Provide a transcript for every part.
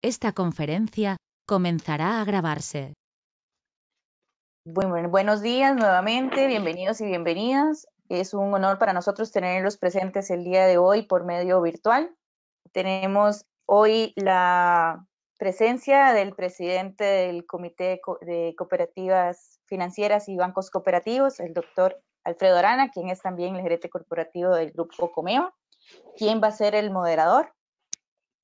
Esta conferencia comenzará a grabarse. Bueno, buenos días nuevamente, bienvenidos y bienvenidas. Es un honor para nosotros tenerlos presentes el día de hoy por medio virtual. Tenemos hoy la presencia del presidente del Comité de Cooperativas Financieras y Bancos Cooperativos, el doctor Alfredo Arana, quien es también el gerente corporativo del Grupo Comeva, quien va a ser el moderador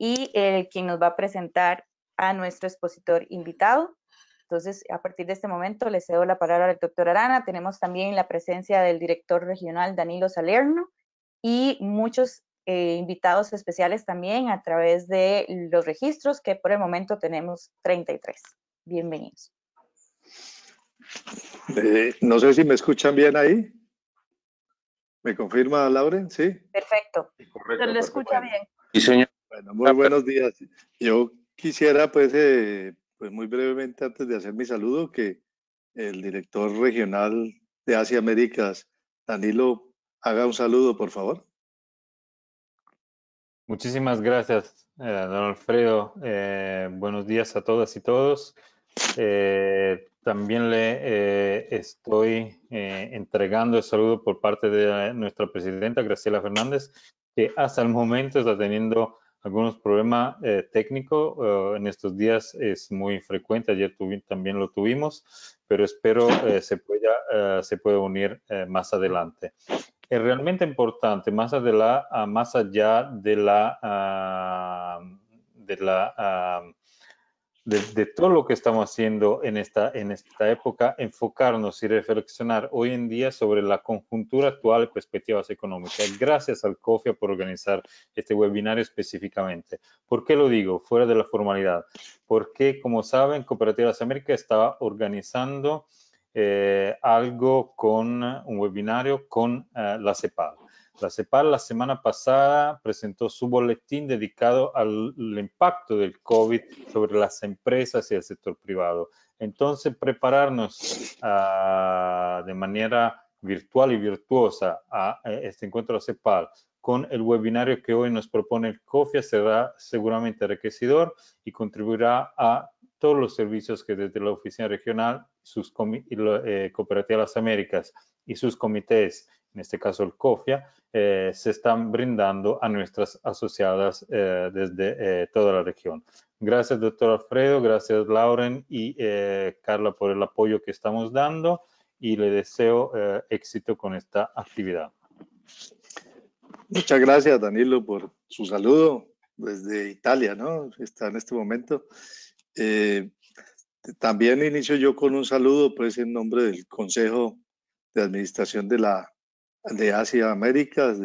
y quien nos va a presentar a nuestro expositor invitado. Entonces, a partir de este momento, le cedo la palabra al doctor Arana. Tenemos también la presencia del director regional Danilo Salerno y muchos invitados especiales también a través de los registros, que por el momento tenemos 33. Bienvenidos. No sé si me escuchan bien ahí. ¿Me confirma, Lauren? ¿Sí? Perfecto. Correcto. Se le escucha bien. Sí, señor. Bueno, muy buenos días. Yo quisiera, pues muy brevemente, antes de hacer mi saludo, que el director regional de Asia Américas, Danilo, haga un saludo, por favor. Muchísimas gracias, don Alfredo. Buenos días a todas y todos. También le estoy entregando el saludo por parte de nuestra presidenta, Graciela Fernández, que hasta el momento está teniendo algunos problemas técnicos. En estos días es muy frecuente, ayer también lo tuvimos, pero espero se pueda unir más adelante. Es realmente importante, más allá de todo lo que estamos haciendo en esta época, enfocarnos y reflexionar hoy en día sobre la conjuntura actual y perspectivas económicas. Gracias al COFIA por organizar este webinario específicamente. ¿Por qué lo digo? Fuera de la formalidad. Porque, como saben, Cooperativas Américas estaba organizando algo con un webinario con la CEPAL. La CEPAL la semana pasada presentó su boletín dedicado al impacto del COVID sobre las empresas y el sector privado. Entonces, prepararnos de manera virtual y virtuosa a este encuentro de CEPAL con el webinario que hoy nos propone el COFIA será seguramente enriquecedor y contribuirá a todos los servicios que desde la oficina regional, Cooperativas Las Américas y sus comités, en este caso el COFIA, se están brindando a nuestras asociadas desde toda la región. Gracias, doctor Alfredo, gracias, Lauren y Carla, por el apoyo que estamos dando y le deseo éxito con esta actividad. Muchas gracias, Danilo, por su saludo desde Italia, ¿no? Está en este momento. También inicio yo con un saludo, pues, en nombre del Consejo de Administración de Asia Américas,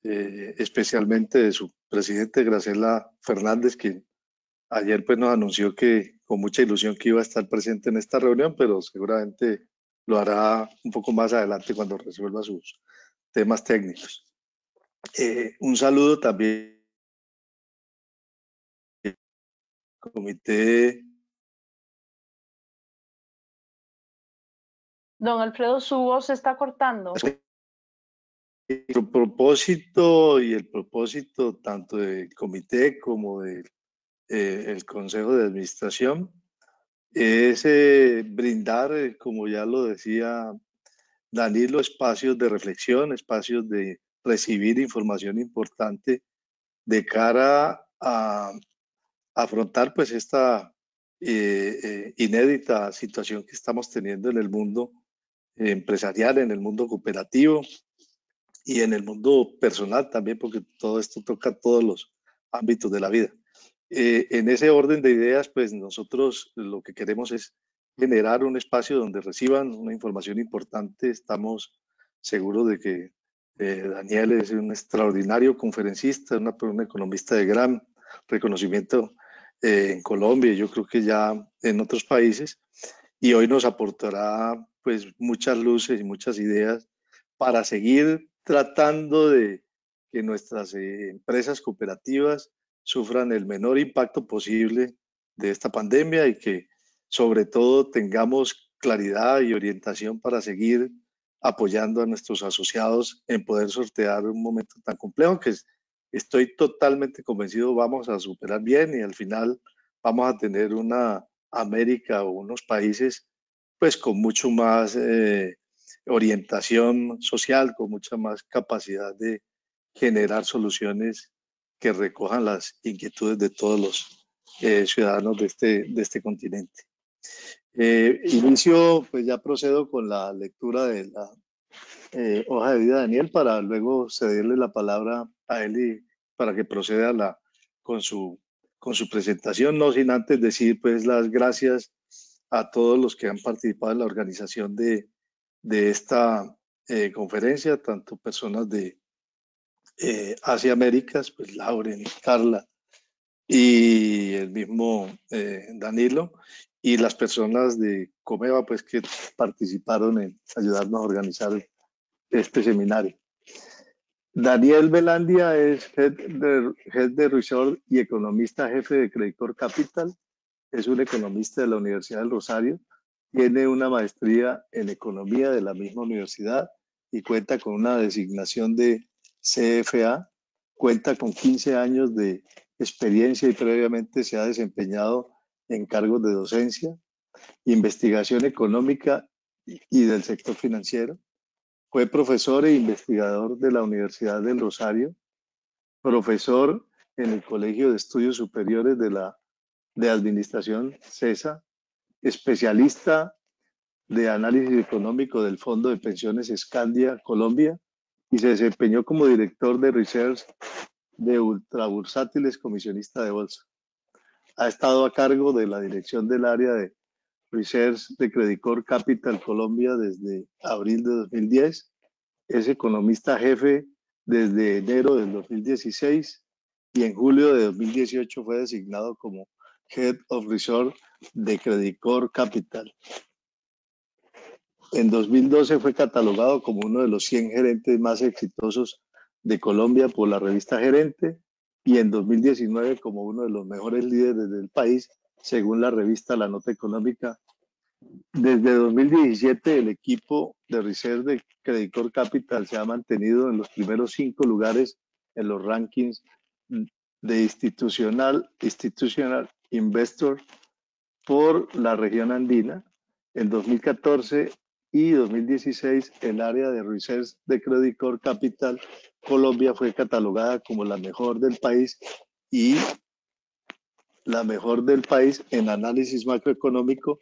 especialmente de su presidente, Graciela Fernández, quien ayer pues, nos anunció que con mucha ilusión que iba a estar presente en esta reunión, pero seguramente lo hará un poco más adelante cuando resuelva sus temas técnicos. Un saludo también al comité. Don Alfredo, su voz se está cortando. El propósito tanto del comité como del el Consejo de Administración es brindar, como ya lo decía Danilo, espacios de reflexión, espacios de recibir información importante de cara a afrontar pues esta inédita situación que estamos teniendo en el mundo empresarial, en el mundo cooperativo y en el mundo personal también, porque todo esto toca todos los ámbitos de la vida. En ese orden de ideas, pues nosotros lo que queremos es generar un espacio donde reciban una información importante. Estamos seguros de que Daniel es un extraordinario conferencista, un economista de gran reconocimiento en Colombia y yo creo que ya en otros países. Y hoy nos aportará pues muchas luces y muchas ideas para seguir tratando de que nuestras empresas cooperativas sufran el menor impacto posible de esta pandemia y que sobre todo tengamos claridad y orientación para seguir apoyando a nuestros asociados en poder sortear un momento tan complejo que estoy totalmente convencido vamos a superar bien y al final vamos a tener una América o unos países pues con mucho más orientación social, con mucha más capacidad de generar soluciones que recojan las inquietudes de todos los ciudadanos de este continente. Inicio, pues ya procedo con la lectura de la hoja de vida de Daniel para luego cederle la palabra a él y para que proceda con su presentación, no sin antes decir pues las gracias a todos los que han participado en la organización de esta conferencia, tanto personas de Asia Américas, pues Lauren, Carla y el mismo Danilo, y las personas de Comeva pues que participaron en ayudarnos a organizar este seminario. Daniel Velandia es Head de Research y economista jefe de Credicorp Capital. Es un economista de la Universidad del Rosario. Tiene una maestría en economía de la misma universidad y cuenta con una designación de CFA. Cuenta con 15 años de experiencia y previamente se ha desempeñado en cargos de docencia, investigación económica y del sector financiero. Fue profesor e investigador de la Universidad del Rosario, profesor en el Colegio de Estudios Superiores de Administración CESA, especialista de análisis económico del Fondo de Pensiones Scandia Colombia y se desempeñó como director de research de ultrabursátiles comisionista de bolsa. Ha estado a cargo de la dirección del área de research de Credicorp Capital Colombia desde abril de 2010. Es economista jefe desde enero del 2016 y en julio de 2018 fue designado como Head of Research de Credicorp Capital. En 2012 fue catalogado como uno de los 100 gerentes más exitosos de Colombia por la revista Gerente y en 2019 como uno de los mejores líderes del país según la revista La Nota Económica. Desde 2017 el equipo de research de Credicorp Capital se ha mantenido en los primeros 5 lugares en los rankings de institutional investor por la región andina. En 2014 y 2016 el área de research de Credicorp Capital Colombia fue catalogada como la mejor del país y la mejor del país en análisis macroeconómico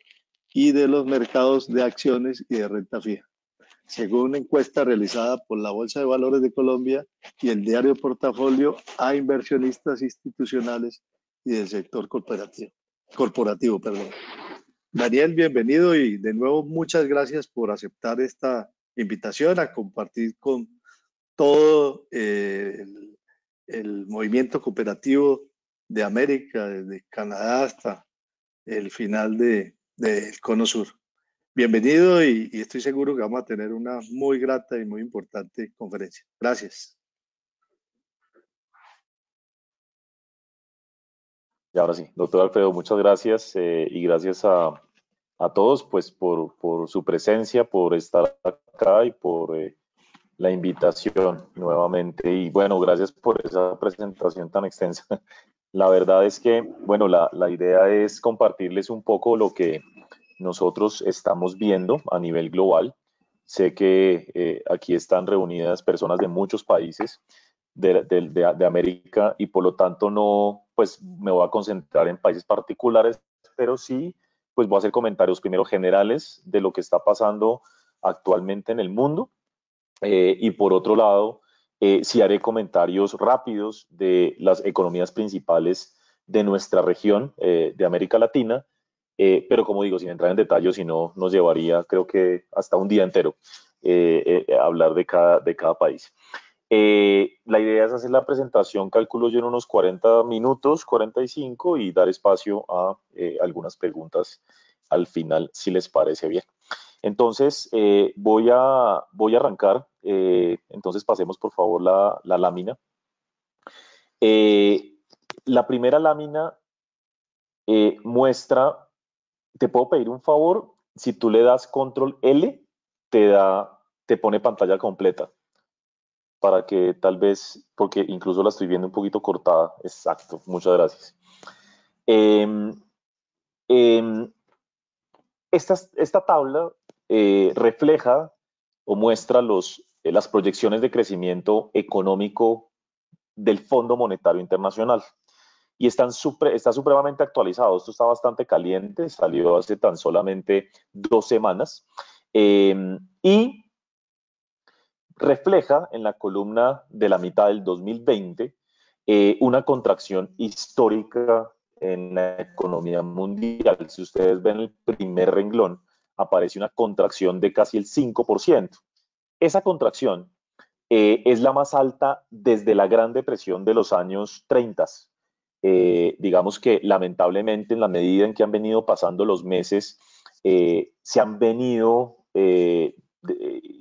y de los mercados de acciones y de renta fija, según una encuesta realizada por la Bolsa de Valores de Colombia y el diario Portafolio a inversionistas institucionales y del sector corporativo. Daniel, bienvenido y de nuevo muchas gracias por aceptar esta invitación a compartir con todo el movimiento cooperativo de América, desde Canadá hasta el final del Cono Sur. Bienvenido y estoy seguro que vamos a tener una muy grata y muy importante conferencia. Gracias. Y ahora sí, doctor Alfredo, muchas gracias y gracias a todos pues por su presencia, por estar acá y por la invitación nuevamente. Y bueno, gracias por esa presentación tan extensa. La verdad es que, bueno, la idea es compartirles un poco lo que nosotros estamos viendo a nivel global. Sé que aquí están reunidas personas de muchos países de América y por lo tanto no, pues me voy a concentrar en países particulares, pero sí, pues voy a hacer comentarios primero generales de lo que está pasando actualmente en el mundo y por otro lado, sí haré comentarios rápidos de las economías principales de nuestra región de América Latina, pero como digo, sin entrar en detalles, si no nos llevaría creo que hasta un día entero hablar de cada país. La idea es hacer la presentación, calculo yo, en unos 40 minutos, 45, y dar espacio a algunas preguntas al final, si les parece bien. Entonces, voy a arrancar. Entonces, pasemos por favor la lámina. La primera lámina muestra, te puedo pedir un favor, si tú le das control L, te pone pantalla completa. para que tal vez, porque incluso la estoy viendo un poquito cortada. Exacto, muchas gracias. Em, em, esta tabla refleja o muestra las proyecciones de crecimiento económico del Fondo Monetario Internacional y está supremamente actualizado. Esto está bastante caliente, salió hace tan solamente 2 semanas y refleja en la columna de la mitad del 2020 una contracción histórica en la economía mundial. Si ustedes ven el primer renglón, aparece una contracción de casi el 5%. Esa contracción es la más alta desde la Gran Depresión de los años 30. Digamos que lamentablemente en la medida en que han venido pasando los meses, se han venido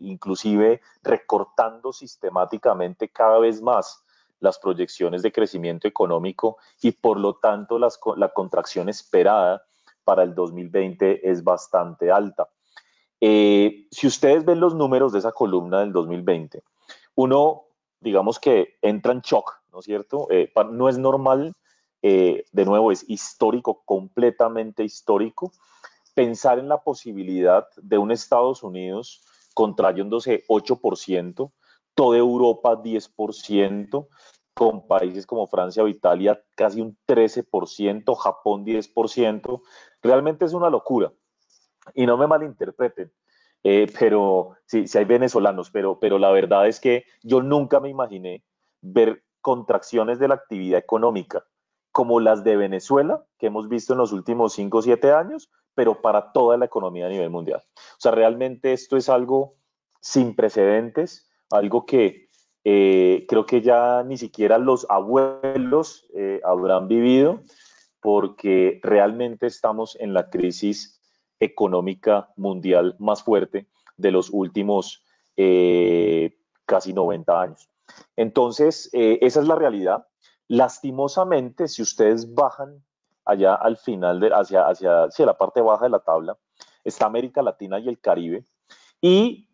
inclusive recortando sistemáticamente cada vez más las proyecciones de crecimiento económico y por lo tanto la contracción esperada para el 2020 es bastante alta. Si ustedes ven los números de esa columna del 2020, uno, digamos que entra en shock, ¿no es cierto? No es normal, de nuevo, es histórico, completamente histórico, pensar en la posibilidad de un Estados Unidos contrayéndose 8%, toda Europa 10%, con países como Francia o Italia casi un 13%, Japón 10%. Realmente es una locura. Y no me malinterpreten, pero sí, sí hay venezolanos, pero la verdad es que yo nunca me imaginé ver contracciones de la actividad económica como las de Venezuela, que hemos visto en los últimos 5 o 7 años, pero para toda la economía a nivel mundial. O sea, realmente esto es algo sin precedentes, algo que creo que ya ni siquiera los abuelos habrán vivido, porque realmente estamos en la crisis económica mundial más fuerte de los últimos casi 90 años. Entonces, esa es la realidad. Lastimosamente, si ustedes bajan allá al final, hacia la parte baja de la tabla, está América Latina y el Caribe, y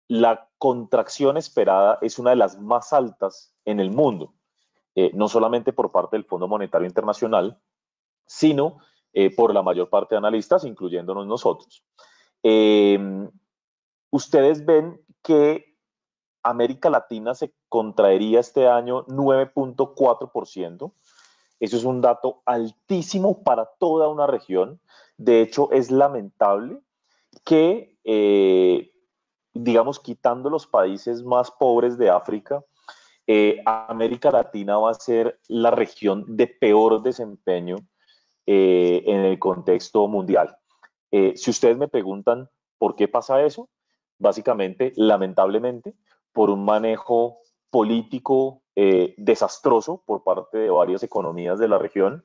la contracción esperada es una de las más altas en el mundo, no solamente por parte del Fondo Monetario Internacional, sino por la mayor parte de analistas, incluyéndonos nosotros. Ustedes ven que América Latina se contraería este año 9.4%. Eso es un dato altísimo para toda una región. De hecho, es lamentable que, digamos, quitando los países más pobres de África, América Latina va a ser la región de peor desempeño en el contexto mundial. Si ustedes me preguntan por qué pasa eso, básicamente, lamentablemente, por un manejo político desastroso por parte de varias economías de la región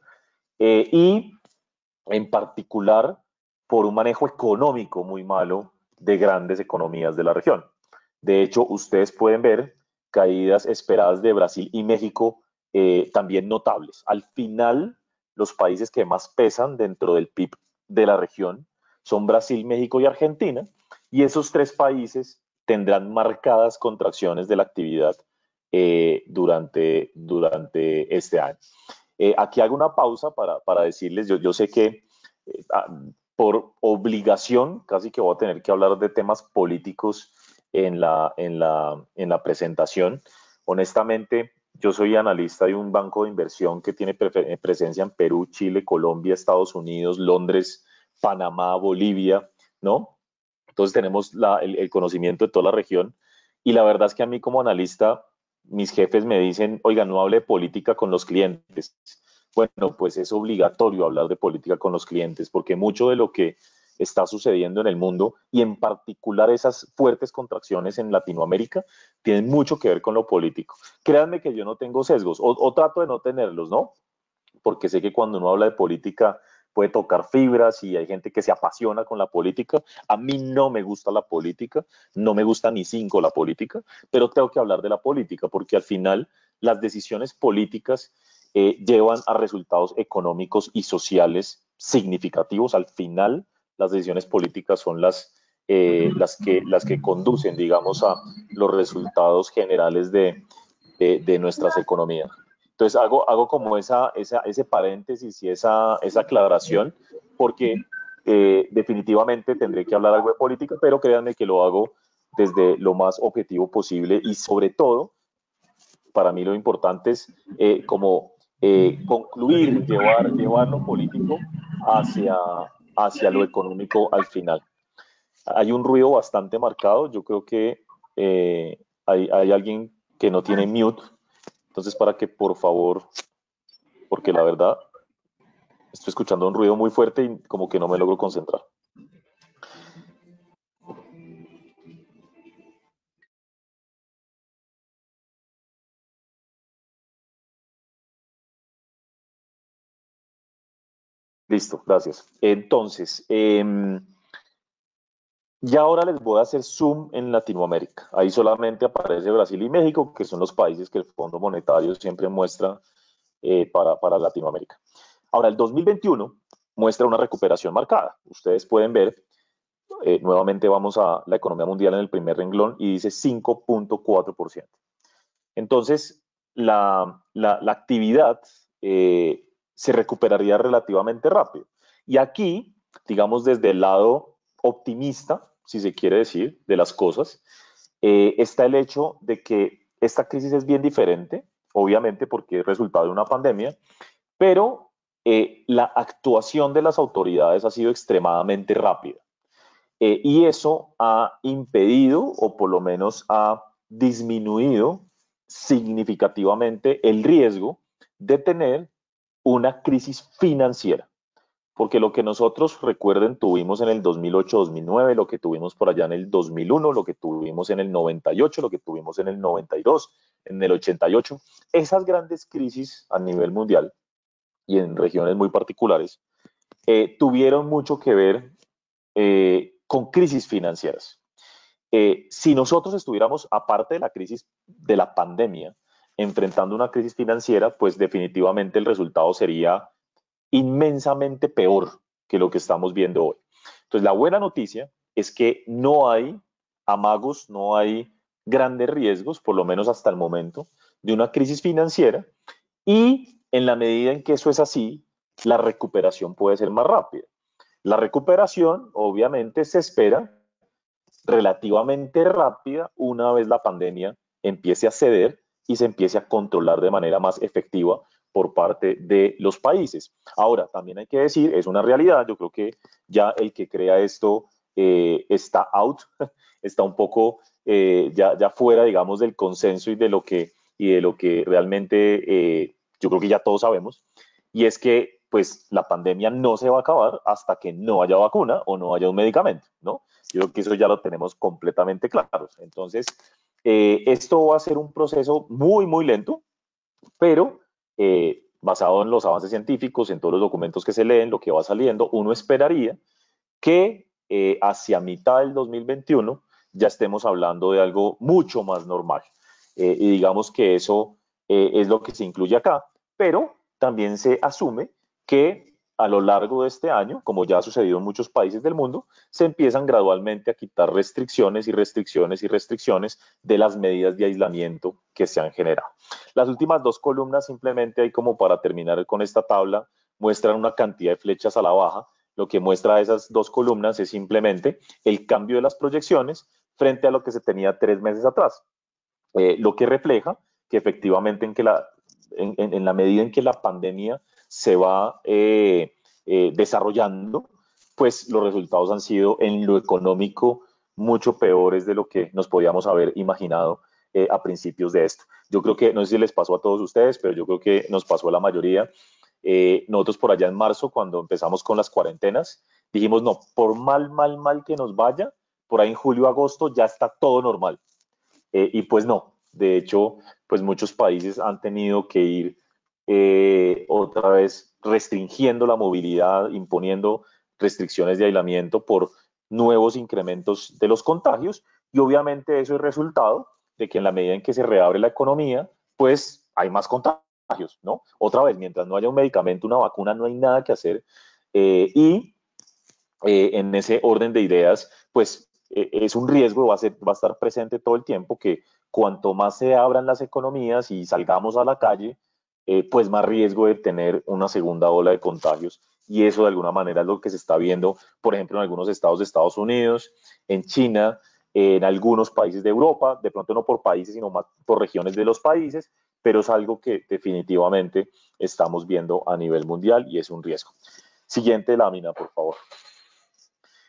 y en particular por un manejo económico muy malo de grandes economías de la región. De hecho, ustedes pueden ver caídas esperadas de Brasil y México también notables. Al final, los países que más pesan dentro del PIB de la región son Brasil, México y Argentina, y esos 3 países tendrán marcadas contracciones de la actividad durante este año. Aquí hago una pausa para decirles, yo sé que por obligación casi que voy a tener que hablar de temas políticos en la presentación. Honestamente, yo soy analista de un banco de inversión que tiene presencia en Perú, Chile, Colombia, Estados Unidos, Londres, Panamá, Bolivia, ¿no? Entonces tenemos el conocimiento de toda la región y la verdad es que a mí como analista, mis jefes me dicen, oiga, no hable de política con los clientes. Bueno, pues es obligatorio hablar de política con los clientes porque mucho de lo que está sucediendo en el mundo y en particular esas fuertes contracciones en Latinoamérica tienen mucho que ver con lo político. Créanme que yo no tengo sesgos o trato de no tenerlos, ¿no? Porque sé que cuando uno habla de política puede tocar fibras y hay gente que se apasiona con la política. A mí no me gusta la política, no me gusta ni 5 la política, pero tengo que hablar de la política porque al final las decisiones políticas llevan a resultados económicos y sociales significativos. Al final, las decisiones políticas son las las que conducen, digamos, a los resultados generales de nuestras economías. Entonces hago como ese paréntesis y esa aclaración, porque definitivamente tendré que hablar algo de política, pero créanme que lo hago desde lo más objetivo posible y sobre todo, para mí lo importante es concluir, llevar lo político hacia lo económico al final. Hay un ruido bastante marcado, yo creo que hay alguien que no tiene mute, entonces para que por favor, porque la verdad estoy escuchando un ruido muy fuerte y como que no me logro concentrar. Listo, gracias. Entonces, ya ahora les voy a hacer zoom en Latinoamérica. Ahí solamente aparece Brasil y México, que son los países que el Fondo Monetario siempre muestra para Latinoamérica. Ahora, el 2021 muestra una recuperación marcada. Ustedes pueden ver, nuevamente vamos a la economía mundial en el primer renglón y dice 5.4%. Entonces, la actividad se recuperaría relativamente rápido. Y aquí, digamos, desde el lado optimista, si se quiere decir, de las cosas, está el hecho de que esta crisis es bien diferente, obviamente porque es resultado de una pandemia, pero la actuación de las autoridades ha sido extremadamente rápida. Y eso ha impedido, o por lo menos ha disminuido significativamente el riesgo de tener una crisis financiera. Porque lo que nosotros, recuerden, tuvimos en el 2008-2009, lo que tuvimos por allá en el 2001, lo que tuvimos en el 98, lo que tuvimos en el 92, en el 88, esas grandes crisis a nivel mundial y en regiones muy particulares, tuvieron mucho que ver con crisis financieras. Si nosotros estuviéramos, aparte de la crisis de la pandemia, enfrentando una crisis financiera, pues definitivamente el resultado sería inmensamente peor que lo que estamos viendo hoy. Entonces, la buena noticia es que no hay amagos, no hay grandes riesgos, por lo menos hasta el momento, de una crisis financiera, y en la medida en que eso es así, la recuperación puede ser más rápida. La recuperación, obviamente, se espera relativamente rápida una vez la pandemia empiece a ceder y se empiece a controlar de manera más efectiva por parte de los países. Ahora, también hay que decir, es una realidad, yo creo que ya el que crea esto está out, está un poco ya fuera, digamos, del consenso y de lo que realmente yo creo que ya todos sabemos, y es que pues la pandemia no se va a acabar hasta que no haya vacuna o no haya un medicamento, ¿no? Yo creo que eso ya lo tenemos completamente claro. Entonces, esto va a ser un proceso muy, muy lento, pero basado en los avances científicos, en todos los documentos que se leen, lo que va saliendo, uno esperaría que hacia mitad del 2021 ya estemos hablando de algo mucho más normal. Y digamos que eso es lo que se incluye acá, pero también se asume que a lo largo de este año, como ya ha sucedido en muchos países del mundo, se empiezan gradualmente a quitar restricciones y restricciones y restricciones de las medidas de aislamiento que se han generado. Las últimas dos columnas, simplemente ahí como para terminar con esta tabla, muestran una cantidad de flechas a la baja. Lo que muestra esas dos columnas es simplemente el cambio de las proyecciones frente a lo que se tenía 3 meses atrás, lo que refleja que efectivamente en la medida en que la pandemia se va desarrollando, pues los resultados han sido en lo económico mucho peores de lo que nos podíamos haber imaginado a principios de esto. Yo creo que, no sé si les pasó a todos ustedes, pero yo creo que nos pasó a la mayoría. Nosotros por allá en marzo, cuando empezamos con las cuarentenas, dijimos, no, por mal que nos vaya, por ahí en julio, agosto ya está todo normal. Y pues no, de hecho, pues muchos países han tenido que ir otra vez restringiendo la movilidad, imponiendo restricciones de aislamiento por nuevos incrementos de los contagios, y obviamente eso es resultado de que en la medida en que se reabre la economía, pues hay más contagios, ¿no? Otra vez, mientras no haya un medicamento, una vacuna, no hay nada que hacer, y en ese orden de ideas, pues es un riesgo, va a estar presente todo el tiempo, que cuanto más se abran las economías y salgamos a la calle, pues más riesgo de tener una segunda ola de contagios. Y eso de alguna manera es lo que se está viendo, por ejemplo, en algunos estados de Estados Unidos, en China, en algunos países de Europa, de pronto no por países, sino más por regiones de los países, pero es algo que definitivamente estamos viendo a nivel mundial y es un riesgo. Siguiente lámina, por favor.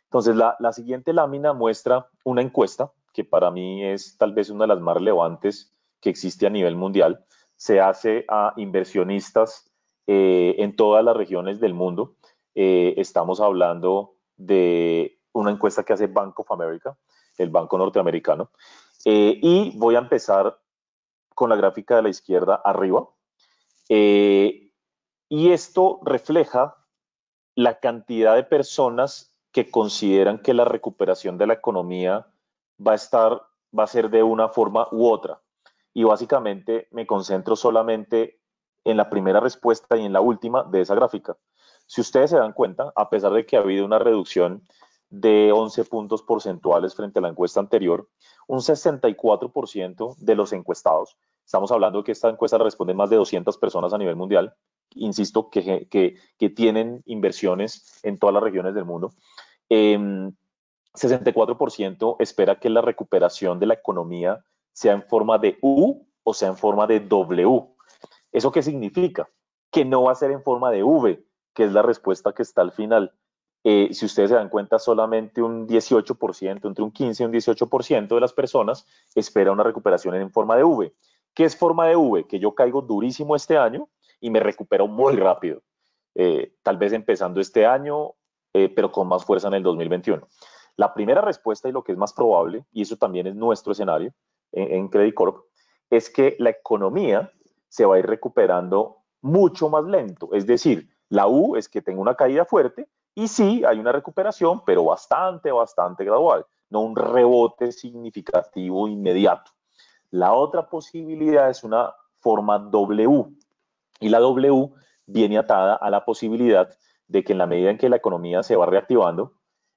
Entonces, la siguiente lámina muestra una encuesta que para mí es tal vez una de las más relevantes que existe a nivel mundial. Se hace a inversionistas en todas las regiones del mundo. Estamos hablando de una encuesta que hace Bank of America, el banco norteamericano. Y voy a empezar con la gráfica de la izquierda arriba. Y esto refleja la cantidad de personas que consideran que la recuperación de la economía va a ser de una forma u otra. Y básicamente me concentro solamente en la primera respuesta y en la última de esa gráfica. Si ustedes se dan cuenta, a pesar de que ha habido una reducción de 11 puntos porcentuales frente a la encuesta anterior, un 64% de los encuestados, estamos hablando de que esta encuesta la responden más de 200 personas a nivel mundial, insisto, que tienen inversiones en todas las regiones del mundo, 64% espera que la recuperación de la economía sea en forma de U o sea en forma de W. ¿Eso qué significa? Que no va a ser en forma de V, que es la respuesta que está al final. Si ustedes se dan cuenta, solamente un 18%, entre un 15 y un 18% de las personas espera una recuperación en forma de V. ¿Qué es forma de V? Que yo caigo durísimo este año y me recupero muy rápido. Tal vez empezando este año, pero con más fuerza en el 2021. La primera respuesta y lo que es más probable, y eso también es nuestro escenario en Credit Corp, es que la economía se va a ir recuperando mucho más lento. Es decir, la U es que tenga una caída fuerte y sí hay una recuperación, pero bastante gradual, no un rebote significativo inmediato. La otra posibilidad es una forma W, y la W viene atada a la posibilidad de que en la medida en que la economía se va reactivando,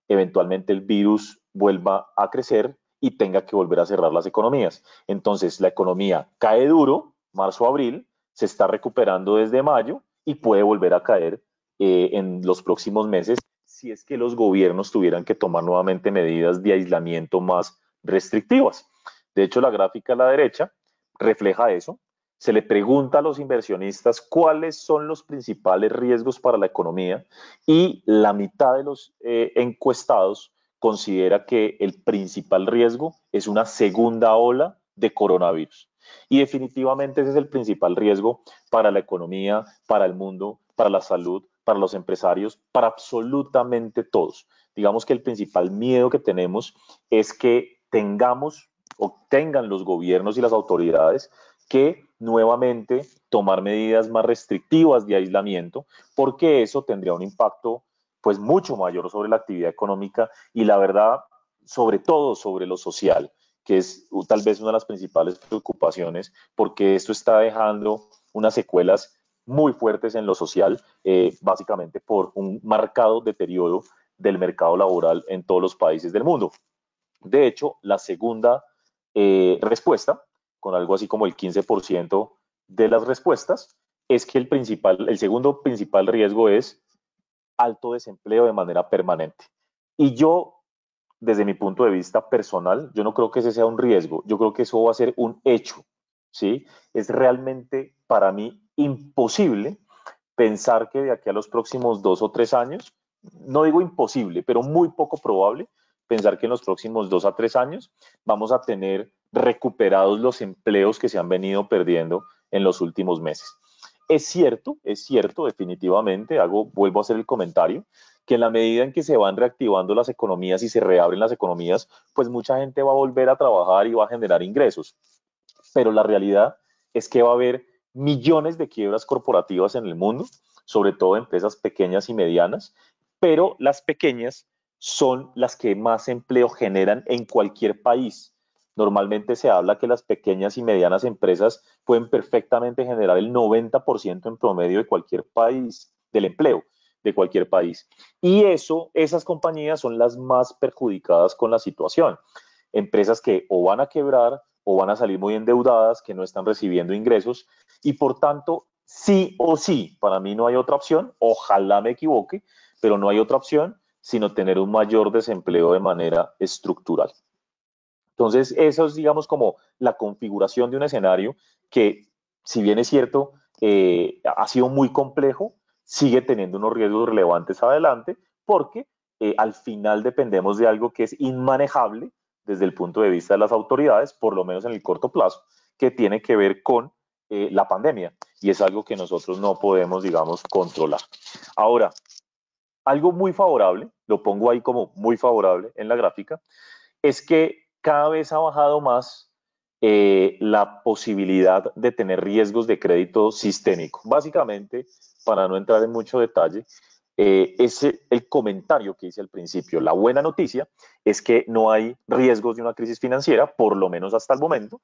eventualmente el virus vuelva a crecer y tenga que volver a cerrar las economías. Entonces la economía cae duro, marzo-abril, se está recuperando desde mayo y puede volver a caer en los próximos meses si es que los gobiernos tuvieran que tomar nuevamente medidas de aislamiento más restrictivas. De hecho, la gráfica a la derecha refleja eso. Se le pregunta a los inversionistas cuáles son los principales riesgos para la economía y la mitad de los encuestados considera que el principal riesgo es una segunda ola de coronavirus. Y definitivamente ese es el principal riesgo para la economía, para el mundo, para la salud, para los empresarios, para absolutamente todos. Digamos que el principal miedo que tenemos es que tengamos o tengan los gobiernos y las autoridades que nuevamente tomar medidas más restrictivas de aislamiento, porque eso tendría un impacto pues mucho mayor sobre la actividad económica y la verdad, sobre todo sobre lo social, que es tal vez una de las principales preocupaciones, porque esto está dejando unas secuelas muy fuertes en lo social, básicamente por un marcado deterioro del mercado laboral en todos los países del mundo. De hecho, la segunda respuesta, con algo así como el 15% de las respuestas, es que el segundo principal riesgo es alto desempleo de manera permanente. Y yo, desde mi punto de vista personal, yo no creo que ese sea un riesgo, yo creo que eso va a ser un hecho, ¿sí? Es realmente para mí imposible pensar que de aquí a los próximos 2 o 3 años, no digo imposible, pero muy poco probable, pensar que en los próximos 2 a 3 años vamos a tener recuperados los empleos que se han venido perdiendo en los últimos meses. Es cierto, definitivamente, vuelvo a hacer el comentario, que en la medida en que se van reactivando las economías y se reabren las economías, pues mucha gente va a volver a trabajar y va a generar ingresos. Pero la realidad es que va a haber millones de quiebras corporativas en el mundo, sobre todo empresas pequeñas y medianas, pero las pequeñas son las que más empleo generan en cualquier país. Normalmente se habla que las pequeñas y medianas empresas pueden perfectamente generar el 90% en promedio de cualquier país del empleo. de cualquier país. Y esas compañías son las más perjudicadas con la situación. Empresas que o van a quebrar o van a salir muy endeudadas, que no están recibiendo ingresos y por tanto, sí o sí, para mí no hay otra opción, ojalá me equivoque, pero no hay otra opción sino tener un mayor desempleo de manera estructural. Entonces, eso es, digamos, como la configuración de un escenario que, si bien es cierto, ha sido muy complejo, sigue teniendo unos riesgos relevantes adelante, porque al final dependemos de algo que es inmanejable desde el punto de vista de las autoridades, por lo menos en el corto plazo, que tiene que ver con la pandemia, y es algo que nosotros no podemos, digamos, controlar. Ahora, algo muy favorable, lo pongo ahí como muy favorable en la gráfica, es que cada vez ha bajado más la posibilidad de tener riesgos de crédito sistémico. Básicamente, para no entrar en mucho detalle, es el comentario que hice al principio. La buena noticia es que no hay riesgos de una crisis financiera, por lo menos hasta el momento,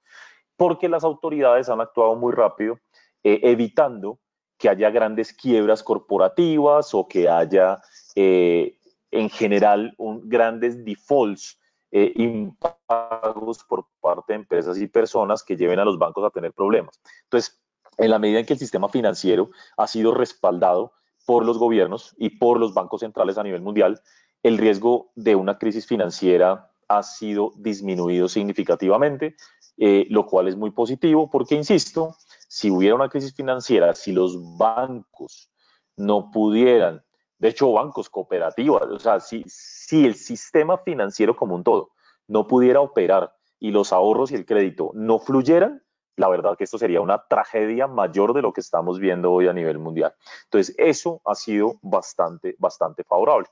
porque las autoridades han actuado muy rápido, evitando que haya grandes quiebras corporativas o que haya en general grandes defaults, impagos por parte de empresas y personas que lleven a los bancos a tener problemas. Entonces, en la medida en que el sistema financiero ha sido respaldado por los gobiernos y por los bancos centrales a nivel mundial, el riesgo de una crisis financiera ha sido disminuido significativamente, lo cual es muy positivo porque, insisto, si hubiera una crisis financiera, si los bancos no pudieran, de hecho bancos cooperativas, o sea, si el sistema financiero como un todo no pudiera operar y los ahorros y el crédito no fluyeran, la verdad que esto sería una tragedia mayor de lo que estamos viendo hoy a nivel mundial. Entonces, eso ha sido bastante, bastante favorable.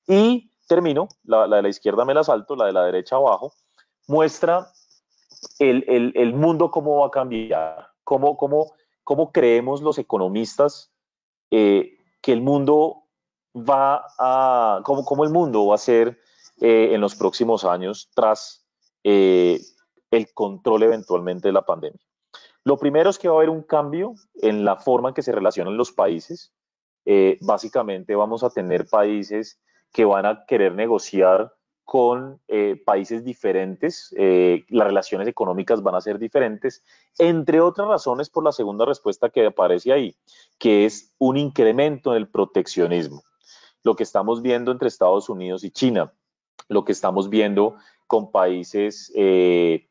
Y termino, la de la izquierda me la salto, la de la derecha abajo, muestra el mundo cómo va a cambiar, cómo creemos los economistas que el mundo cómo el mundo va a ser en los próximos años tras el control eventualmente de la pandemia. Lo primero es que va a haber un cambio en la forma en que se relacionan los países. Básicamente vamos a tener países que van a querer negociar con países diferentes, las relaciones económicas van a ser diferentes, entre otras razones por la segunda respuesta que aparece ahí, que es un incremento en el proteccionismo. Lo que estamos viendo entre Estados Unidos y China, lo que estamos viendo con países de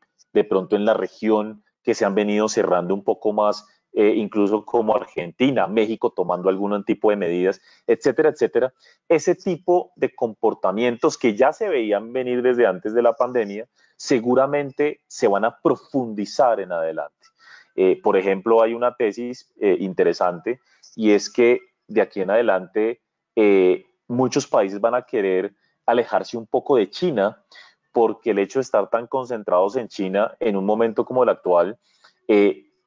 pronto en la región que se han venido cerrando un poco más, incluso como Argentina, México tomando algún tipo de medidas, etcétera, etcétera. Ese tipo de comportamientos que ya se veían venir desde antes de la pandemia, seguramente se van a profundizar en adelante. Por ejemplo, hay una tesis interesante y es que de aquí en adelante muchos países van a querer alejarse un poco de China porque el hecho de estar tan concentrados en China en un momento como el actual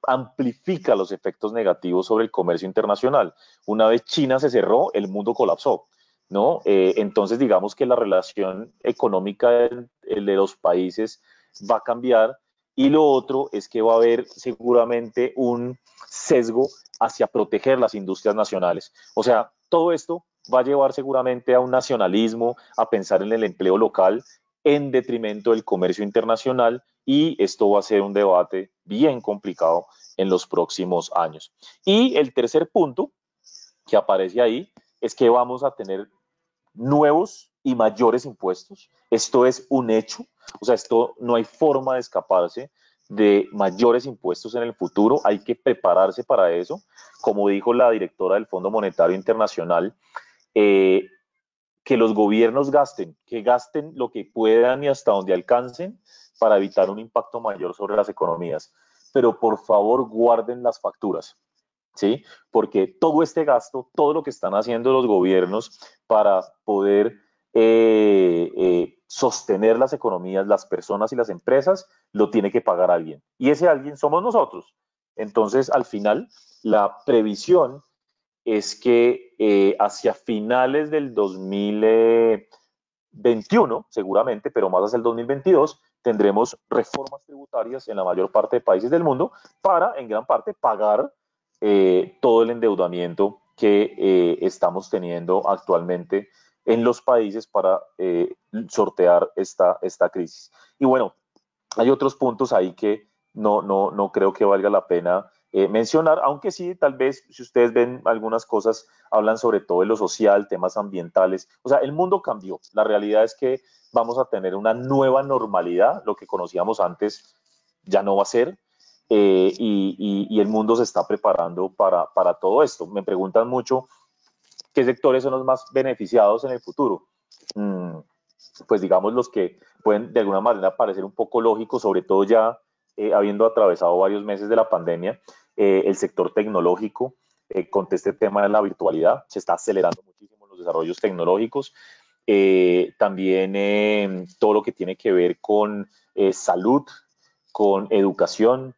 amplifica los efectos negativos sobre el comercio internacional. Una vez China se cerró, el mundo colapsó, ¿no? Entonces, digamos que la relación económica de los países va a cambiar y lo otro es que va a haber seguramente un sesgo hacia proteger las industrias nacionales. O sea, todo esto va a llevar seguramente a un nacionalismo, a pensar en el empleo local en detrimento del comercio internacional y esto va a ser un debate bien complicado en los próximos años. Y el tercer punto que aparece ahí es que vamos a tener nuevos y mayores impuestos. Esto es un hecho, o sea, esto no hay forma de escaparse de mayores impuestos en el futuro, hay que prepararse para eso. Como dijo la directora del Fondo Monetario Internacional, que los gobiernos que gasten lo que puedan y hasta donde alcancen para evitar un impacto mayor sobre las economías. Pero por favor guarden las facturas, ¿sí? Porque todo este gasto, todo lo que están haciendo los gobiernos para poder sostener las economías, las personas y las empresas, lo tiene que pagar alguien. Y ese alguien somos nosotros. Entonces, al final, la previsión es que hacia finales del 2021, seguramente, pero más hacia el 2022, tendremos reformas tributarias en la mayor parte de países del mundo para, en gran parte, pagar todo el endeudamiento que estamos teniendo actualmente en los países para sortear esta crisis. Y bueno, hay otros puntos ahí que no creo que valga la pena mencionar, aunque sí, tal vez, si ustedes ven algunas cosas, hablan sobre todo de lo social, temas ambientales. O sea, el mundo cambió. La realidad es que vamos a tener una nueva normalidad, lo que conocíamos antes ya no va a ser, y el mundo se está preparando para todo esto. Me preguntan mucho qué sectores son los más beneficiados en el futuro. Pues digamos los que pueden de alguna manera parecer un poco lógicos, sobre todo ya habiendo atravesado varios meses de la pandemia, el sector tecnológico, con este tema de la virtualidad, se está acelerando muchísimo los desarrollos tecnológicos. También todo lo que tiene que ver con salud, con educación.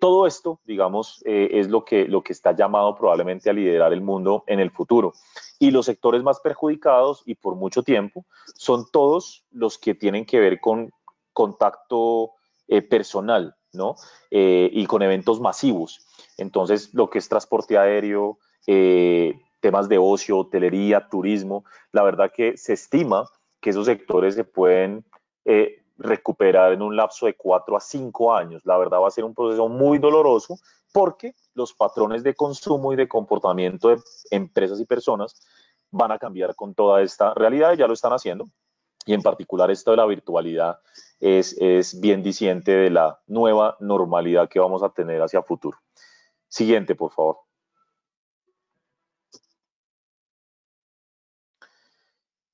Todo esto, digamos, es lo que está llamado probablemente a liderar el mundo en el futuro. Y los sectores más perjudicados, y por mucho tiempo, son todos los que tienen que ver con contacto personal, ¿no? Y con eventos masivos. Entonces, lo que es transporte aéreo, temas de ocio, hotelería, turismo, la verdad que se estima que esos sectores se pueden recuperar en un lapso de 4 a 5 años. La verdad va a ser un proceso muy doloroso porque los patrones de consumo y de comportamiento de empresas y personas van a cambiar con toda esta realidad, ya lo están haciendo, y en particular esto de la virtualidad es bien diciente de la nueva normalidad que vamos a tener hacia futuro. Siguiente, por favor.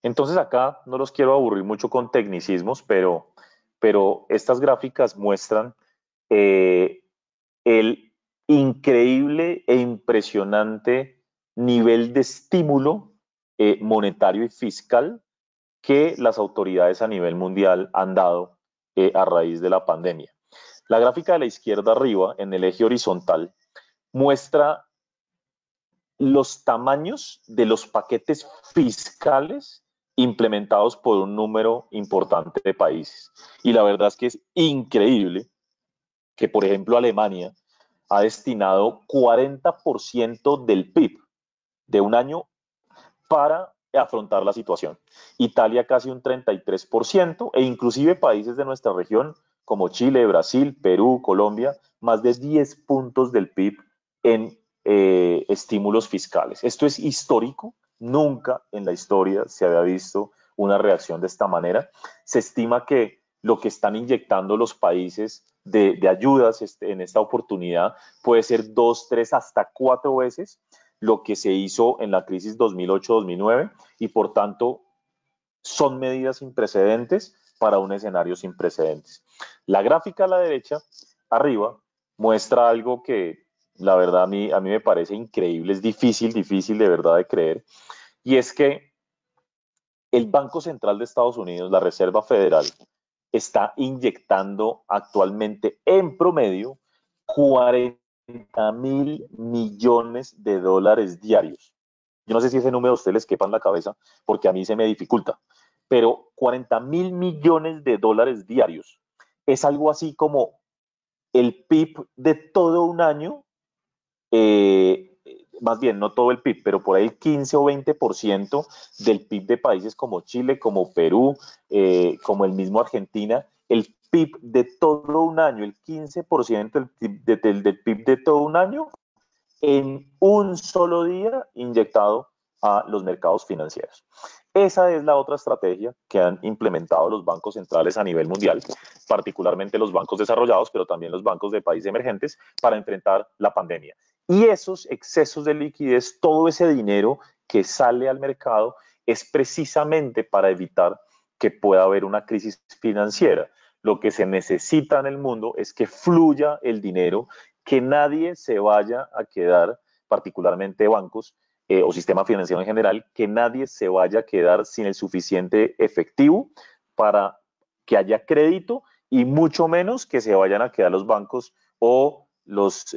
Entonces acá no los quiero aburrir mucho con tecnicismos, pero estas gráficas muestran el increíble e impresionante nivel de estímulo monetario y fiscal que las autoridades a nivel mundial han dado a raíz de la pandemia. La gráfica de la izquierda arriba, en el eje horizontal, muestra los tamaños de los paquetes fiscales implementados por un número importante de países. Y la verdad es que es increíble que, por ejemplo, Alemania ha destinado 40% del PIB de un año para afrontar la situación. Italia casi un 33% e inclusive países de nuestra región como Chile, Brasil, Perú, Colombia, más de 10 puntos del PIB en estímulos fiscales. Esto es histórico, nunca en la historia se había visto una reacción de esta manera. Se estima que lo que están inyectando los países de ayudas en esta oportunidad puede ser 2, 3, hasta 4 veces lo que se hizo en la crisis 2008-2009 y por tanto son medidas sin precedentes para un escenario sin precedentes. La gráfica a la derecha, arriba, muestra algo que la verdad a mí me parece increíble, es difícil de verdad de creer, y es que el Banco Central de Estados Unidos, la Reserva Federal, está inyectando actualmente en promedio 40.000 millones de dólares diarios. Yo no sé si ese número a ustedes les quepa en la cabeza, porque a mí se me dificulta, pero 40.000 millones de dólares diarios es algo así como el PIB de todo un año, más bien no todo el PIB, pero por ahí el 15 o 20% del PIB de países como Chile, como Perú, como el mismo Argentina, el PIB de todo un año, el 15% del PIB de todo un año, en un solo día inyectado a los mercados financieros. Esa es la otra estrategia que han implementado los bancos centrales a nivel mundial, particularmente los bancos desarrollados, pero también los bancos de países emergentes, para enfrentar la pandemia. Y esos excesos de liquidez, todo ese dinero que sale al mercado, es precisamente para evitar que pueda haber una crisis financiera. Lo que se necesita en el mundo es que fluya el dinero, que nadie se vaya a quedar, particularmente bancos o sistema financiero en general, que nadie se vaya a quedar sin el suficiente efectivo para que haya crédito y mucho menos que se vayan a quedar los bancos o las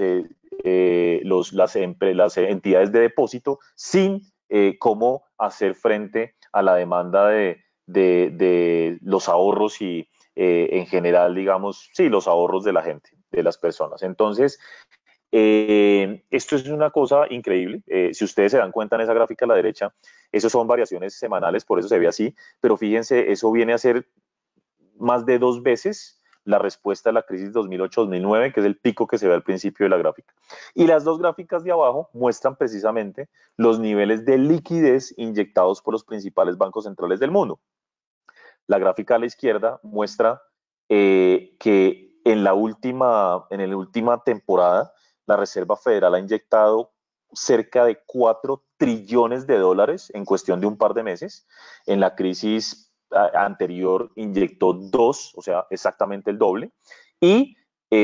entidades de depósito sin cómo hacer frente a la demanda de los ahorros y en general, digamos, sí, los ahorros de la gente, de las personas. Entonces, Esto es una cosa increíble. Si ustedes se dan cuenta en esa gráfica a la derecha, eso son variaciones semanales, por eso se ve así, pero fíjense, eso viene a ser más de 2 veces la respuesta a la crisis 2008-2009, que es el pico que se ve al principio de la gráfica. Y las dos gráficas de abajo muestran precisamente los niveles de liquidez inyectados por los principales bancos centrales del mundo. La gráfica a la izquierda muestra que en la última temporada la Reserva Federal ha inyectado cerca de 4 trillones de dólares en cuestión de un par de meses. En la crisis anterior inyectó 2, o sea, exactamente el doble. Y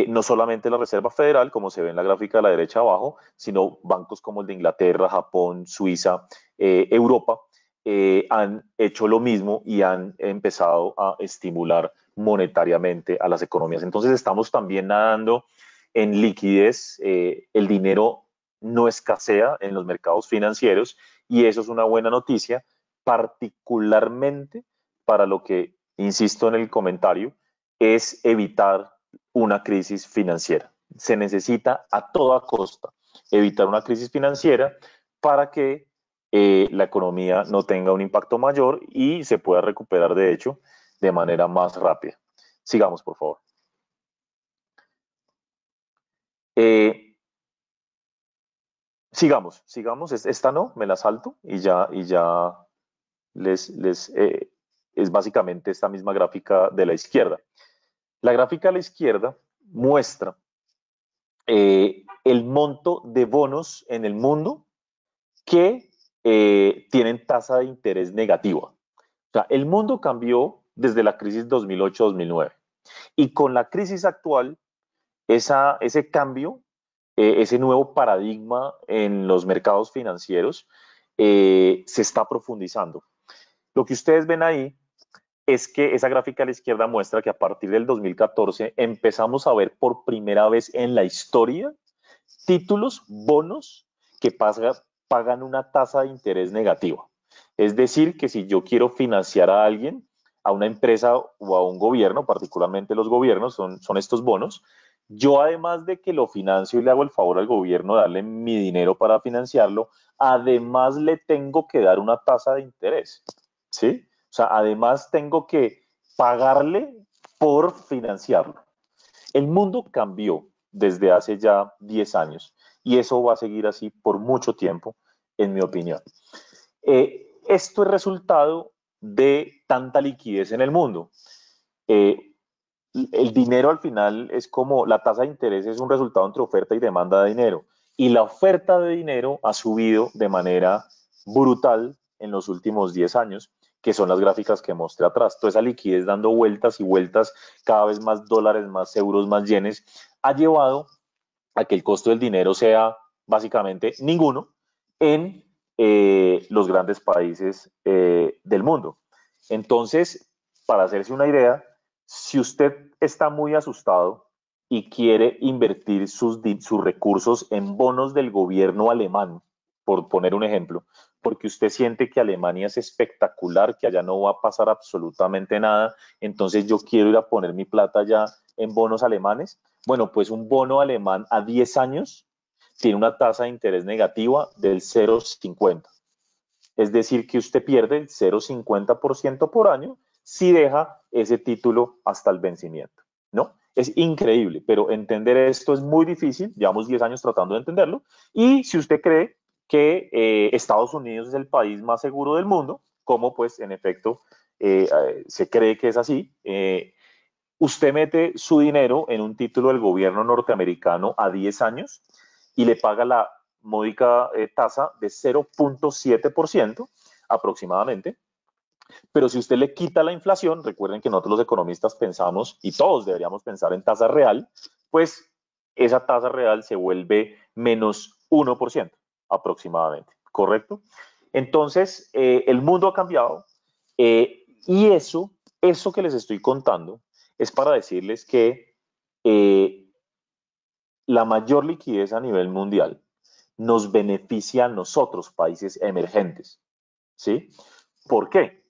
no solamente la Reserva Federal, como se ve en la gráfica de la derecha abajo, sino bancos como el de Inglaterra, Japón, Suiza, Europa, han hecho lo mismo y han empezado a estimular monetariamente a las economías. Entonces estamos también nadando en liquidez, el dinero no escasea en los mercados financieros y eso es una buena noticia, particularmente para lo que, insisto en el comentario, es evitar una crisis financiera. Se necesita a toda costa evitar una crisis financiera para que la economía no tenga un impacto mayor y se pueda recuperar, de hecho, de manera más rápida. Sigamos, por favor. Sigamos. Esta no, me la salto y ya es básicamente esta misma gráfica de la izquierda. La gráfica a la izquierda muestra el monto de bonos en el mundo que tienen tasa de interés negativa. O sea, el mundo cambió desde la crisis 2008-2009 y con la crisis actual, ese cambio, ese nuevo paradigma en los mercados financieros se está profundizando. Lo que ustedes ven ahí es que esa gráfica a la izquierda muestra que a partir del 2014 empezamos a ver por primera vez en la historia títulos, bonos que pagan una tasa de interés negativa. Es decir, que si yo quiero financiar a alguien, a una empresa o a un gobierno, particularmente los gobiernos, son estos bonos, yo además de que lo financio y le hago el favor al gobierno de darle mi dinero para financiarlo, además le tengo que dar una tasa de interés, ¿sí? O sea, además tengo que pagarle por financiarlo. El mundo cambió desde hace ya 10 años y eso va a seguir así por mucho tiempo, en mi opinión. Esto es resultado de tanta liquidez en el mundo. El dinero al final es como la tasa de interés es un resultado entre oferta y demanda de dinero y la oferta de dinero ha subido de manera brutal en los últimos 10 años, que son las gráficas que mostré atrás. Toda esa liquidez dando vueltas y vueltas, cada vez más dólares, más euros, más yenes, ha llevado a que el costo del dinero sea básicamente ninguno en los grandes países del mundo. Entonces, para hacerse una idea, si usted está muy asustado y quiere invertir sus recursos en bonos del gobierno alemán, por poner un ejemplo, porque usted siente que Alemania es espectacular, que allá no va a pasar absolutamente nada, entonces yo quiero ir a poner mi plata ya en bonos alemanes. Bueno, pues un bono alemán a 10 años tiene una tasa de interés negativa del 0,50. Es decir, que usted pierde el 0,50% por año si deja ese título hasta el vencimiento, ¿no? Es increíble, pero entender esto es muy difícil, llevamos 10 años tratando de entenderlo, y si usted cree que Estados Unidos es el país más seguro del mundo, como pues en efecto se cree que es así, usted mete su dinero en un título del gobierno norteamericano a 10 años y le paga la módica tasa de 0,7% aproximadamente. Pero si usted le quita la inflación, recuerden que nosotros los economistas pensamos, y todos deberíamos pensar en tasa real, pues esa tasa real se vuelve menos 1% aproximadamente, ¿correcto? Entonces, el mundo ha cambiado y eso que les estoy contando es para decirles que la mayor liquidez a nivel mundial nos beneficia a nosotros, países emergentes, ¿sí? ¿Por qué?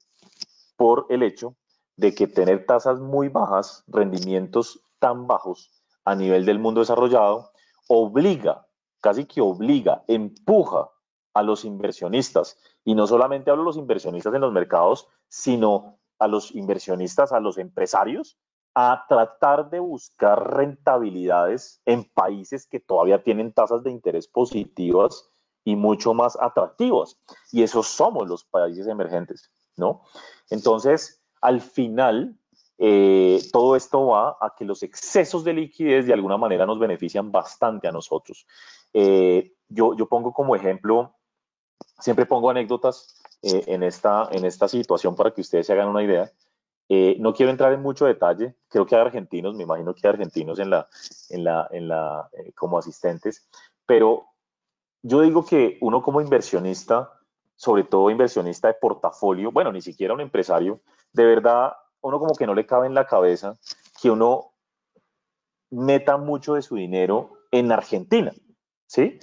Por el hecho de que tener tasas muy bajas, rendimientos tan bajos a nivel del mundo desarrollado, obliga, casi que obliga, empuja a los inversionistas, y no solamente hablo de los inversionistas en los mercados, sino a los inversionistas, a los empresarios, a tratar de buscar rentabilidades en países que todavía tienen tasas de interés positivas y mucho más atractivas. Y esos somos los países emergentes, ¿no? Entonces, al final, todo esto va a que los excesos de liquidez de alguna manera nos benefician bastante a nosotros. Yo pongo como ejemplo, siempre pongo anécdotas en esta situación para que ustedes se hagan una idea. No quiero entrar en mucho detalle, creo que hay argentinos, me imagino que hay argentinos como asistentes, pero yo digo que uno como inversionista, sobre todo inversionista de portafolio, bueno, ni siquiera un empresario, de verdad, uno como que no le cabe en la cabeza que uno meta mucho de su dinero en Argentina, ¿sí?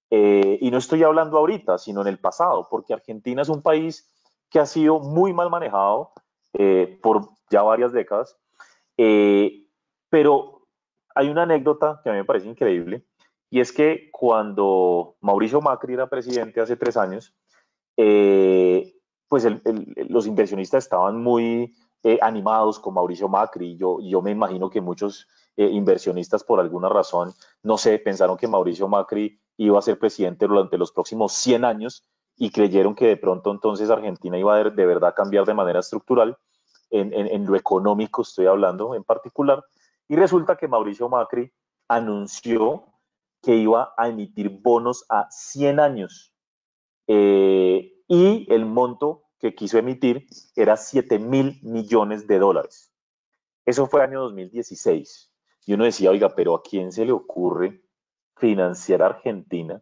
Y no estoy hablando ahorita, sino en el pasado, porque Argentina es un país que ha sido muy mal manejado por ya varias décadas, pero hay una anécdota que a mí me parece increíble, y es que cuando Mauricio Macri era presidente hace 3 años, pues los inversionistas estaban muy animados con Mauricio Macri. Yo me imagino que muchos inversionistas por alguna razón, no sé, pensaron que Mauricio Macri iba a ser presidente durante los próximos 100 años y creyeron que de pronto entonces Argentina iba a de verdad cambiar de manera estructural, en lo económico estoy hablando en particular, y resulta que Mauricio Macri anunció que iba a emitir bonos a 100 años, y el monto que quiso emitir era 7.000 millones de dólares. Eso fue año 2016. Y uno decía, oiga, pero ¿a quién se le ocurre financiar a Argentina,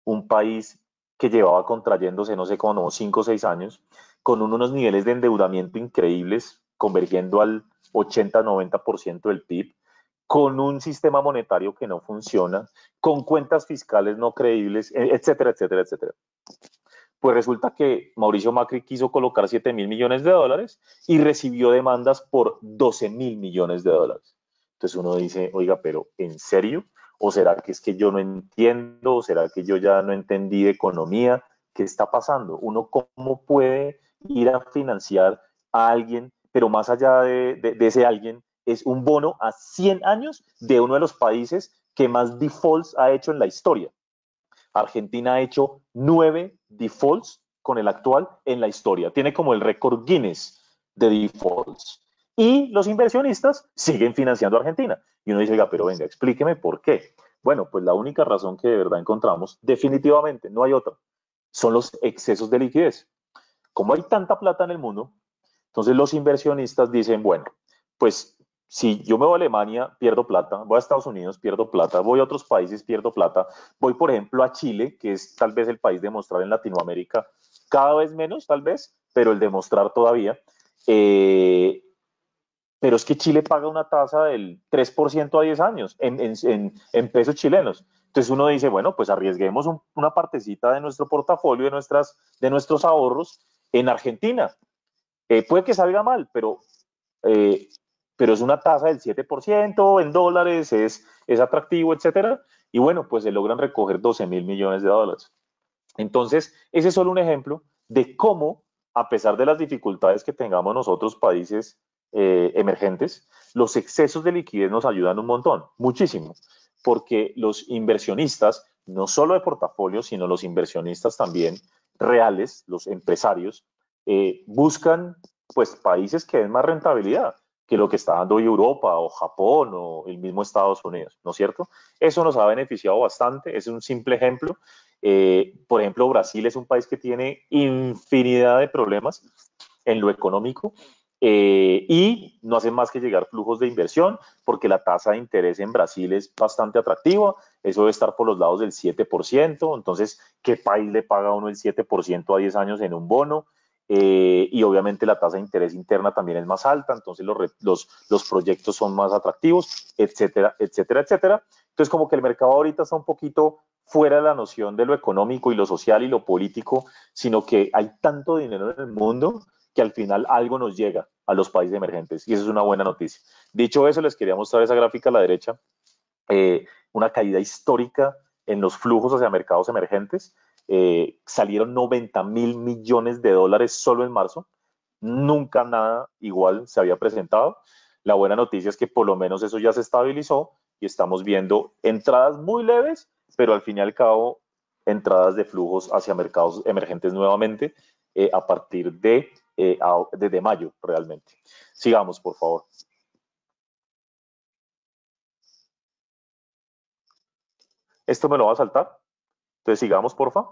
un país que llevaba contrayéndose, no sé, como 5 o 6 años, con unos niveles de endeudamiento increíbles, convergiendo al 80-90% del PIB, con un sistema monetario que no funciona, con cuentas fiscales no creíbles, etcétera, etcétera, etcétera? Pues resulta que Mauricio Macri quiso colocar 7.000 millones de dólares y recibió demandas por 12.000 millones de dólares. Entonces uno dice, oiga, pero ¿en serio? ¿O será que es que yo no entiendo? ¿O será que yo ya no entendí de economía? ¿Qué está pasando? ¿Uno cómo puede ir a financiar a alguien, pero más allá de ese alguien, es un bono a 100 años de uno de los países que más defaults ha hecho en la historia? Argentina ha hecho 9 defaults con el actual en la historia. Tiene como el récord Guinness de defaults. Y los inversionistas siguen financiando a Argentina. Y uno dice, oiga, pero venga, explíqueme por qué. Bueno, pues la única razón que de verdad encontramos, definitivamente, no hay otra, son los excesos de liquidez. Como hay tanta plata en el mundo, entonces los inversionistas dicen, bueno, pues si yo me voy a Alemania, pierdo plata, voy a Estados Unidos, pierdo plata, voy a otros países, pierdo plata, voy por ejemplo a Chile, que es tal vez el país de mostrar en Latinoamérica, cada vez menos tal vez, pero el de mostrar todavía. Pero es que Chile paga una tasa del 3% a 10 años en pesos chilenos. Entonces uno dice, bueno, pues arriesguemos una partecita de nuestro portafolio, de nuestros ahorros en Argentina. Puede que salga mal, eh, pero es una tasa del 7% en dólares, es atractivo, etcétera. Y bueno, pues se logran recoger 12.000 millones de dólares. Entonces, ese es solo un ejemplo de cómo, a pesar de las dificultades que tengamos nosotros, países emergentes, los excesos de liquidez nos ayudan un montón, muchísimo, porque los inversionistas, no solo de portafolio, sino los inversionistas también reales, los empresarios, buscan pues países que den más rentabilidad que lo que está dando hoy Europa o Japón o el mismo Estados Unidos, ¿no es cierto? Eso nos ha beneficiado bastante, es un simple ejemplo. Por ejemplo, Brasil es un país que tiene infinidad de problemas en lo económico, y no hacen más que llegar flujos de inversión porque la tasa de interés en Brasil es bastante atractiva, eso debe estar por los lados del 7%, entonces, ¿qué país le paga a uno el 7% a 10 años en un bono? Y obviamente la tasa de interés interna también es más alta, entonces los proyectos son más atractivos, etcétera, etcétera, etcétera. Entonces, como que el mercado ahorita está un poquito fuera de la noción de lo económico y lo social y lo político, sino que hay tanto dinero en el mundo que al final algo nos llega a los países emergentes, y eso es una buena noticia. Dicho eso, les quería mostrar esa gráfica a la derecha, una caída histórica en los flujos hacia mercados emergentes. Salieron 90.000 millones de dólares solo en marzo. Nunca nada igual se había presentado. La buena noticia es que por lo menos eso ya se estabilizó y estamos viendo entradas muy leves, pero al fin y al cabo entradas de flujos hacia mercados emergentes nuevamente a partir de mayo realmente. Sigamos, por favor. Esto me lo va a saltar. Entonces sigamos, porfa.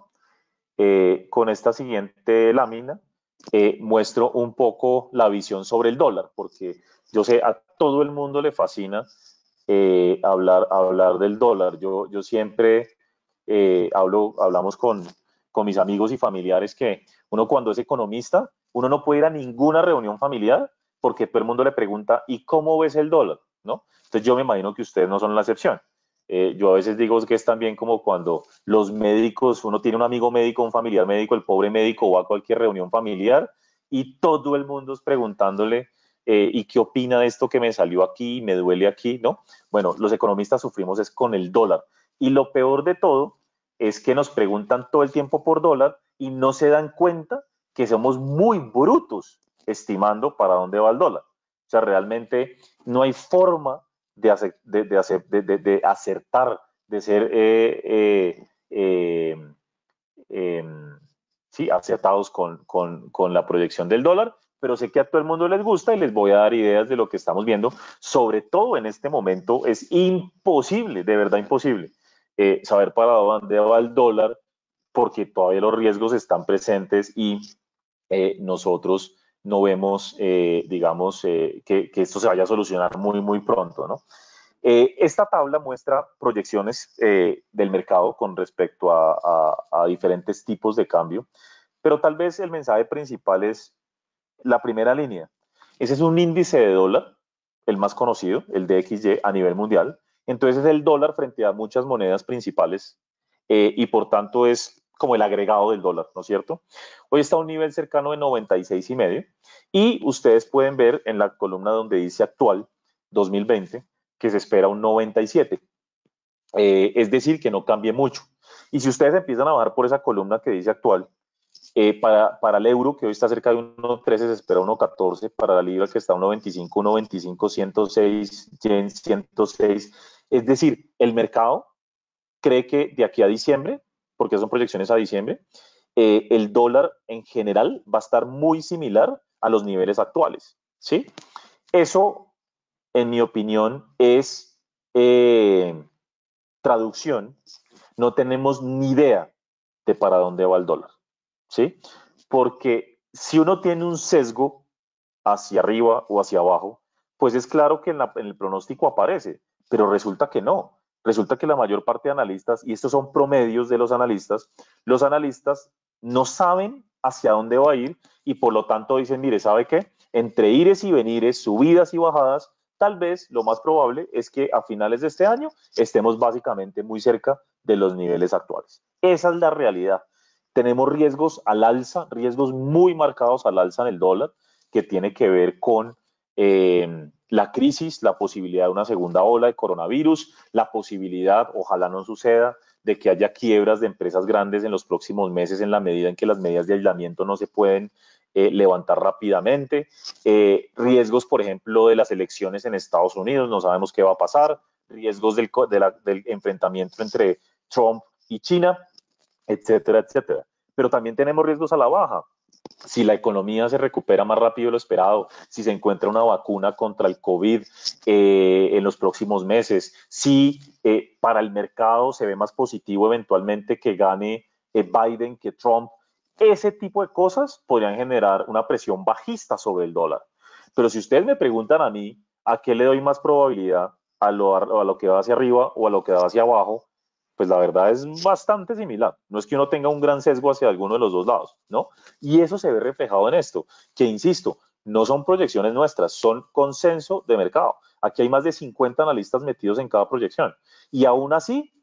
Con esta siguiente lámina muestro un poco la visión sobre el dólar, porque yo sé a todo el mundo le fascina hablar del dólar. Yo siempre hablamos con mis amigos y familiares que uno cuando es economista, uno no puede ir a ninguna reunión familiar porque todo el mundo le pregunta, ¿y cómo ves el dólar? ¿No? Entonces yo me imagino que ustedes no son la excepción. Yo a veces digo que es también como cuando los médicos, uno tiene un amigo médico, un familiar médico, el pobre médico va a cualquier reunión familiar y todo el mundo es preguntándole ¿y qué opina de esto que me salió aquí, me duele aquí? ¿No? Bueno, los economistas sufrimos es con el dólar. Y lo peor de todo es que nos preguntan todo el tiempo por dólar y no se dan cuenta que somos muy brutos estimando para dónde va el dólar. O sea, realmente no hay forma de acertar, de ser sí, acertados con la proyección del dólar, pero sé que a todo el mundo les gusta y les voy a dar ideas de lo que estamos viendo. Sobre todo en este momento es imposible, de verdad imposible, saber para dónde va el dólar porque todavía los riesgos están presentes y nosotros no vemos, digamos, que esto se vaya a solucionar muy pronto, ¿no? Esta tabla muestra proyecciones del mercado con respecto a diferentes tipos de cambio, pero tal vez el mensaje principal es la primera línea. Ese es un índice de dólar, el más conocido, el DXY a nivel mundial. Entonces es el dólar frente a muchas monedas principales y por tanto es como el agregado del dólar, ¿no es cierto? Hoy está a un nivel cercano de 96,5 y ustedes pueden ver en la columna donde dice actual 2020 que se espera un 97. Es decir, que no cambie mucho. Y si ustedes empiezan a bajar por esa columna que dice actual, para el euro, que hoy está cerca de 1.13, se espera 1.14, para la libra, que está a 1.25, 1.25, 106, yen 106. Es decir, el mercado cree que de aquí a diciembre, porque son proyecciones a diciembre, el dólar en general va a estar muy similar a los niveles actuales, ¿sí? Eso, en mi opinión, es traducción. No tenemos ni idea de para dónde va el dólar, ¿sí? Porque si uno tiene un sesgo hacia arriba o hacia abajo, pues es claro que en el pronóstico aparece, pero resulta que no. Resulta que la mayor parte de analistas, y estos son promedios de los analistas no saben hacia dónde va a ir y por lo tanto dicen, mire, ¿sabe qué? Entre ires y venires, subidas y bajadas, tal vez lo más probable es que a finales de este año estemos básicamente muy cerca de los niveles actuales. Esa es la realidad. Tenemos riesgos al alza, riesgos muy marcados al alza en el dólar, que tiene que ver con la crisis, la posibilidad de una segunda ola de coronavirus, la posibilidad, ojalá no suceda, de que haya quiebras de empresas grandes en los próximos meses en la medida en que las medidas de aislamiento no se pueden levantar rápidamente. Riesgos, por ejemplo, de las elecciones en Estados Unidos, no sabemos qué va a pasar. Riesgos del enfrentamiento entre Trump y China, etcétera, etcétera. Pero también tenemos riesgos a la baja. Si la economía se recupera más rápido de lo esperado, si se encuentra una vacuna contra el COVID en los próximos meses, si para el mercado se ve más positivo eventualmente que gane Biden que Trump, ese tipo de cosas podrían generar una presión bajista sobre el dólar. Pero si ustedes me preguntan a mí, ¿a qué le doy más probabilidad? ¿A lo que va hacia arriba o a lo que va hacia abajo? Pues la verdad es bastante similar. No es que uno tenga un gran sesgo hacia alguno de los dos lados, ¿no? Y eso se ve reflejado en esto, que insisto, no son proyecciones nuestras, son consenso de mercado. Aquí hay más de 50 analistas metidos en cada proyección. Y aún así,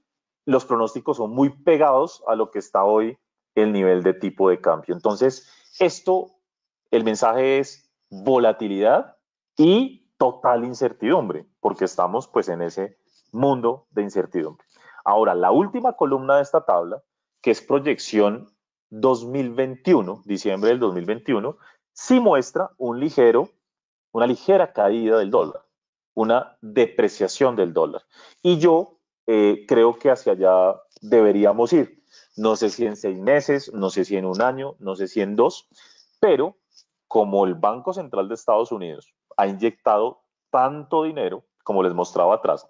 los pronósticos son muy pegados a lo que está hoy el nivel de tipo de cambio. Entonces, el mensaje es volatilidad y total incertidumbre, porque estamos pues en ese mundo de incertidumbre. Ahora, la última columna de esta tabla, que es proyección 2021, diciembre del 2021, sí muestra una ligera caída del dólar, una depreciación del dólar. Y yo creo que hacia allá deberíamos ir. No sé si en 6 meses, no sé si en 1 año, no sé si en 2, pero como el Banco Central de Estados Unidos ha inyectado tanto dinero, como les mostraba atrás,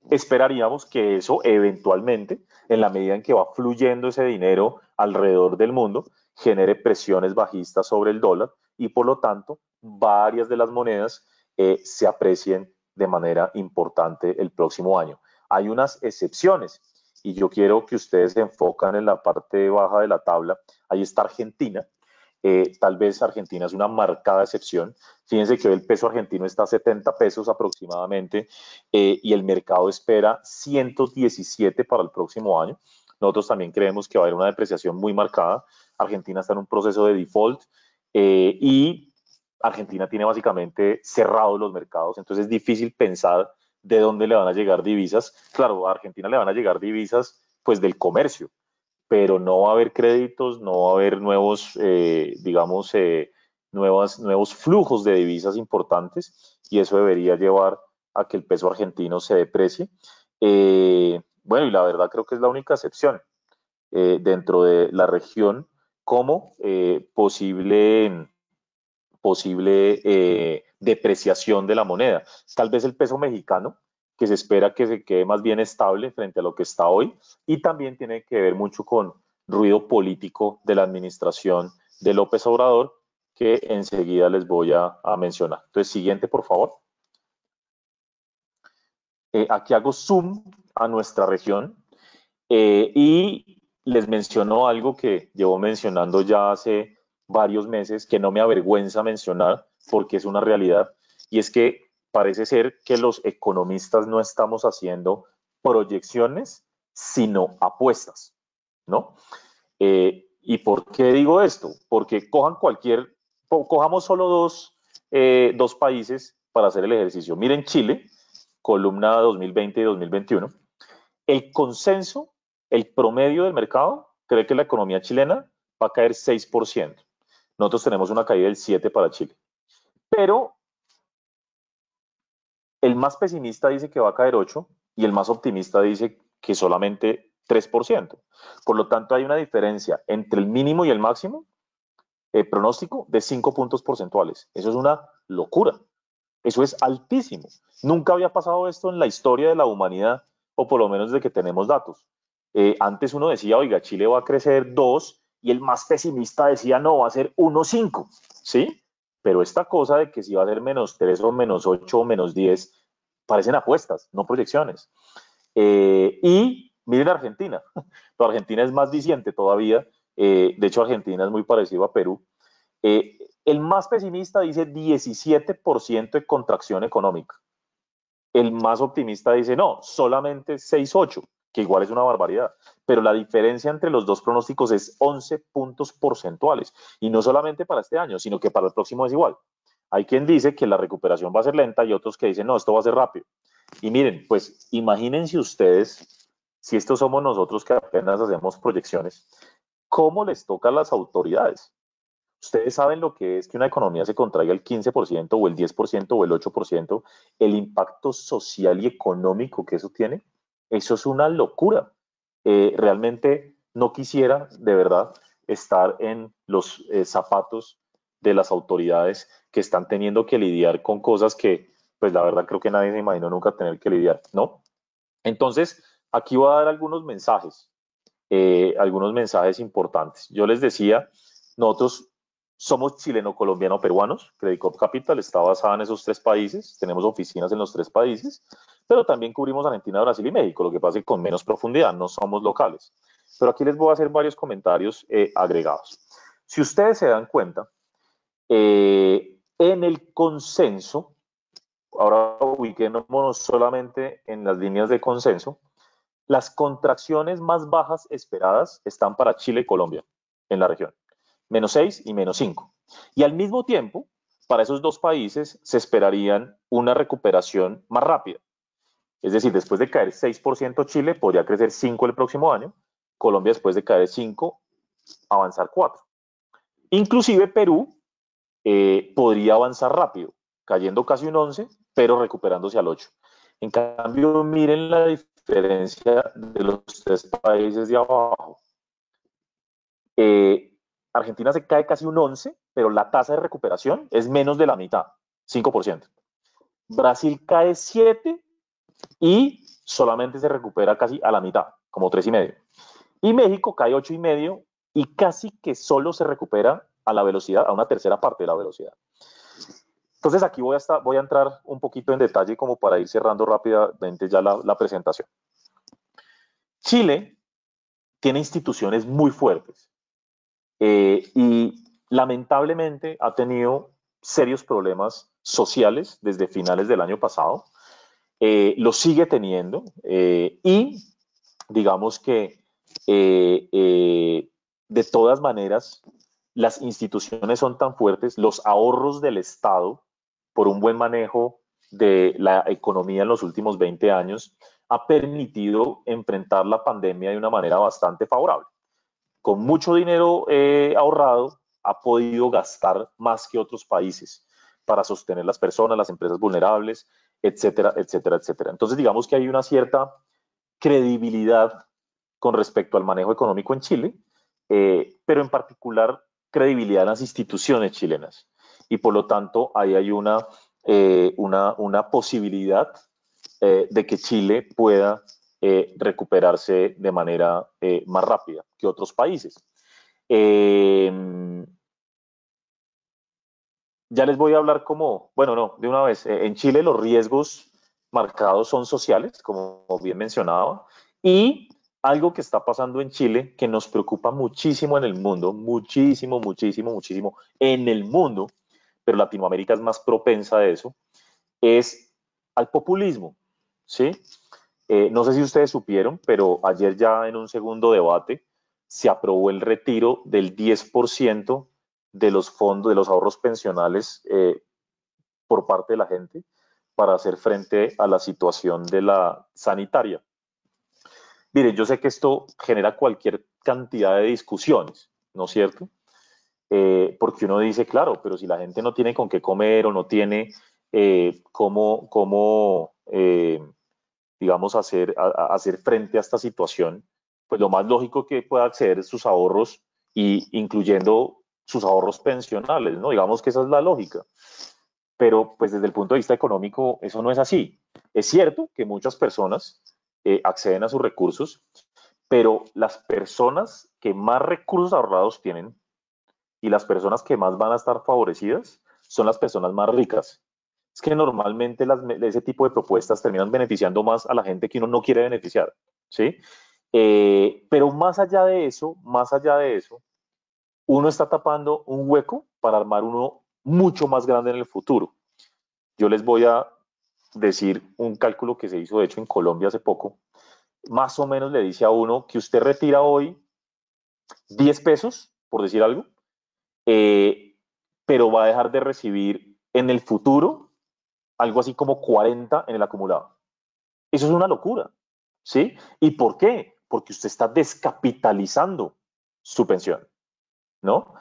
esperaríamos que eso eventualmente, en la medida en que va fluyendo ese dinero alrededor del mundo, genere presiones bajistas sobre el dólar y por lo tanto varias de las monedas se aprecien de manera importante el próximo año. Hay unas excepciones y yo quiero que ustedes se enfocan en la parte baja de la tabla. Ahí está Argentina. Tal vez Argentina es una marcada excepción. Fíjense que hoy el peso argentino está a 70 pesos aproximadamente y el mercado espera 117 para el próximo año. Nosotros también creemos que va a haber una depreciación muy marcada. Argentina está en un proceso de default y Argentina tiene básicamente cerrados los mercados, entonces es difícil pensar de dónde le van a llegar divisas. Claro, a Argentina le van a llegar divisas pues del comercio, pero no va a haber créditos, no va a haber nuevos, nuevos flujos de divisas importantes y eso debería llevar a que el peso argentino se deprecie. Bueno, y la verdad creo que es la única excepción dentro de la región como posible depreciación de la moneda. Tal vez el peso mexicano, que se espera que se quede más bien estable frente a lo que está hoy, y también tiene que ver mucho con ruido político de la administración de López Obrador, que enseguida les voy a mencionar. Entonces, siguiente, por favor. Aquí hago zoom a nuestra región y les menciono algo que llevo mencionando ya hace varios meses, que no me avergüenza mencionar porque es una realidad, y es que parece ser que los economistas no estamos haciendo proyecciones, sino apuestas, ¿no? ¿Y por qué digo esto? Porque cojamos solo dos países para hacer el ejercicio. Miren Chile, columna 2020 y 2021. El consenso, el promedio del mercado, cree que la economía chilena va a caer 6%. Nosotros tenemos una caída del 7% para Chile. Pero el más pesimista dice que va a caer 8% y el más optimista dice que solamente 3%. Por lo tanto, hay una diferencia entre el mínimo y el máximo pronóstico de 5 puntos porcentuales. Eso es una locura. Eso es altísimo. Nunca había pasado esto en la historia de la humanidad, o por lo menos desde que tenemos datos. Antes uno decía, oiga, Chile va a crecer 2, y el más pesimista decía, no, va a ser 1,5, ¿sí? Pero esta cosa de que si va a ser -3 o -8 o -10, parecen apuestas, no proyecciones. Y miren Argentina. Argentina es más diciente todavía. De hecho, Argentina es muy parecido a Perú. El más pesimista dice 17% de contracción económica. El más optimista dice no, solamente 6,8, que igual es una barbaridad. Pero la diferencia entre los dos pronósticos es 11 puntos porcentuales. Y no solamente para este año, sino que para el próximo es igual. Hay quien dice que la recuperación va a ser lenta y otros que dicen no, esto va a ser rápido. Y miren, pues imagínense ustedes, si estos somos nosotros que apenas hacemos proyecciones, ¿cómo les toca a las autoridades? Ustedes saben lo que es que una economía se contraiga el 15% o el 10% o el 8%, el impacto social y económico que eso tiene. Eso es una locura. Realmente no quisiera, de verdad, estar en los zapatos de las autoridades que están teniendo que lidiar con cosas que, pues la verdad creo que nadie se imaginó nunca tener que lidiar, ¿no? Entonces, aquí voy a dar algunos mensajes importantes. Yo les decía, nosotros somos chileno-colombiano-peruanos. Credit Corp Capital está basada en esos 3 países. Tenemos oficinas en los 3 países, pero también cubrimos Argentina, Brasil y México, lo que pasa es que con menos profundidad, no somos locales. Pero aquí les voy a hacer varios comentarios agregados. Si ustedes se dan cuenta, en el consenso, ahora ubiquémonos solamente en las líneas de consenso, las contracciones más bajas esperadas están para Chile y Colombia en la región, -6 y -5. Y al mismo tiempo, para esos 2 países se esperarían una recuperación más rápida. Es decir, después de caer 6%, Chile podría crecer 5% el próximo año, Colombia después de caer 5%, avanzar 4%. Inclusive Perú podría avanzar rápido, cayendo casi un 11%, pero recuperándose al 8%. En cambio, miren la diferencia de los tres países de abajo. Argentina se cae casi un 11%, pero la tasa de recuperación es menos de la mitad, 5%. Brasil cae 7% y solamente se recupera casi a la mitad, como 3,5%. Y México cae 8,5% y casi que solo se recupera a la velocidad, a una tercera parte de la velocidad. Entonces aquí voy a entrar un poquito en detalle como para ir cerrando rápidamente ya la presentación. Chile tiene instituciones muy fuertes y lamentablemente ha tenido serios problemas sociales desde finales del año pasado. Lo sigue teniendo y digamos que de todas maneras las instituciones son tan fuertes, los ahorros del Estado por un buen manejo de la economía en los últimos 20 años ha permitido enfrentar la pandemia de una manera bastante favorable. Con mucho dinero ahorrado ha podido gastar más que otros países para sostener las personas, las empresas vulnerables, etcétera, etcétera, etcétera. Entonces digamos que hay una cierta credibilidad con respecto al manejo económico en Chile, pero en particular credibilidad en las instituciones chilenas. Y por lo tanto, ahí hay una posibilidad de que Chile pueda recuperarse de manera más rápida que otros países. Ya les voy a hablar de una vez. En Chile los riesgos marcados son sociales, como bien mencionaba, y algo que está pasando en Chile que nos preocupa muchísimo en el mundo, muchísimo, muchísimo, muchísimo en el mundo, pero Latinoamérica es más propensa a eso, es al populismo, ¿sí? No sé si ustedes supieron, pero ayer ya en un segundo debate se aprobó el retiro del 10% de los fondos, de los ahorros pensionales por parte de la gente para hacer frente a la situación de la sanitaria. Miren, yo sé que esto genera cualquier cantidad de discusiones, ¿no es cierto? Porque uno dice, claro, pero si la gente no tiene con qué comer o no tiene cómo digamos, hacer frente a esta situación, pues lo más lógico que pueda acceder es sus ahorros, y incluyendo sus ahorros pensionales, ¿no? Digamos que esa es la lógica. Pero pues desde el punto de vista económico eso no es así. Es cierto que muchas personas acceden a sus recursos, pero las personas que más recursos ahorrados tienen y las personas que más van a estar favorecidas son las personas más ricas. Es que normalmente ese tipo de propuestas terminan beneficiando más a la gente que uno no quiere beneficiar, ¿sí? Pero más allá de eso, uno está tapando un hueco para armar uno mucho más grande en el futuro. Yo les voy a decir un cálculo que se hizo, de hecho, en Colombia hace poco. Más o menos le dice a uno que usted retira hoy 10 pesos, por decir algo, pero va a dejar de recibir en el futuro algo así como 40 en el acumulado. Eso es una locura, ¿sí? ¿Y por qué? Porque usted está descapitalizando su pensión, ¿no?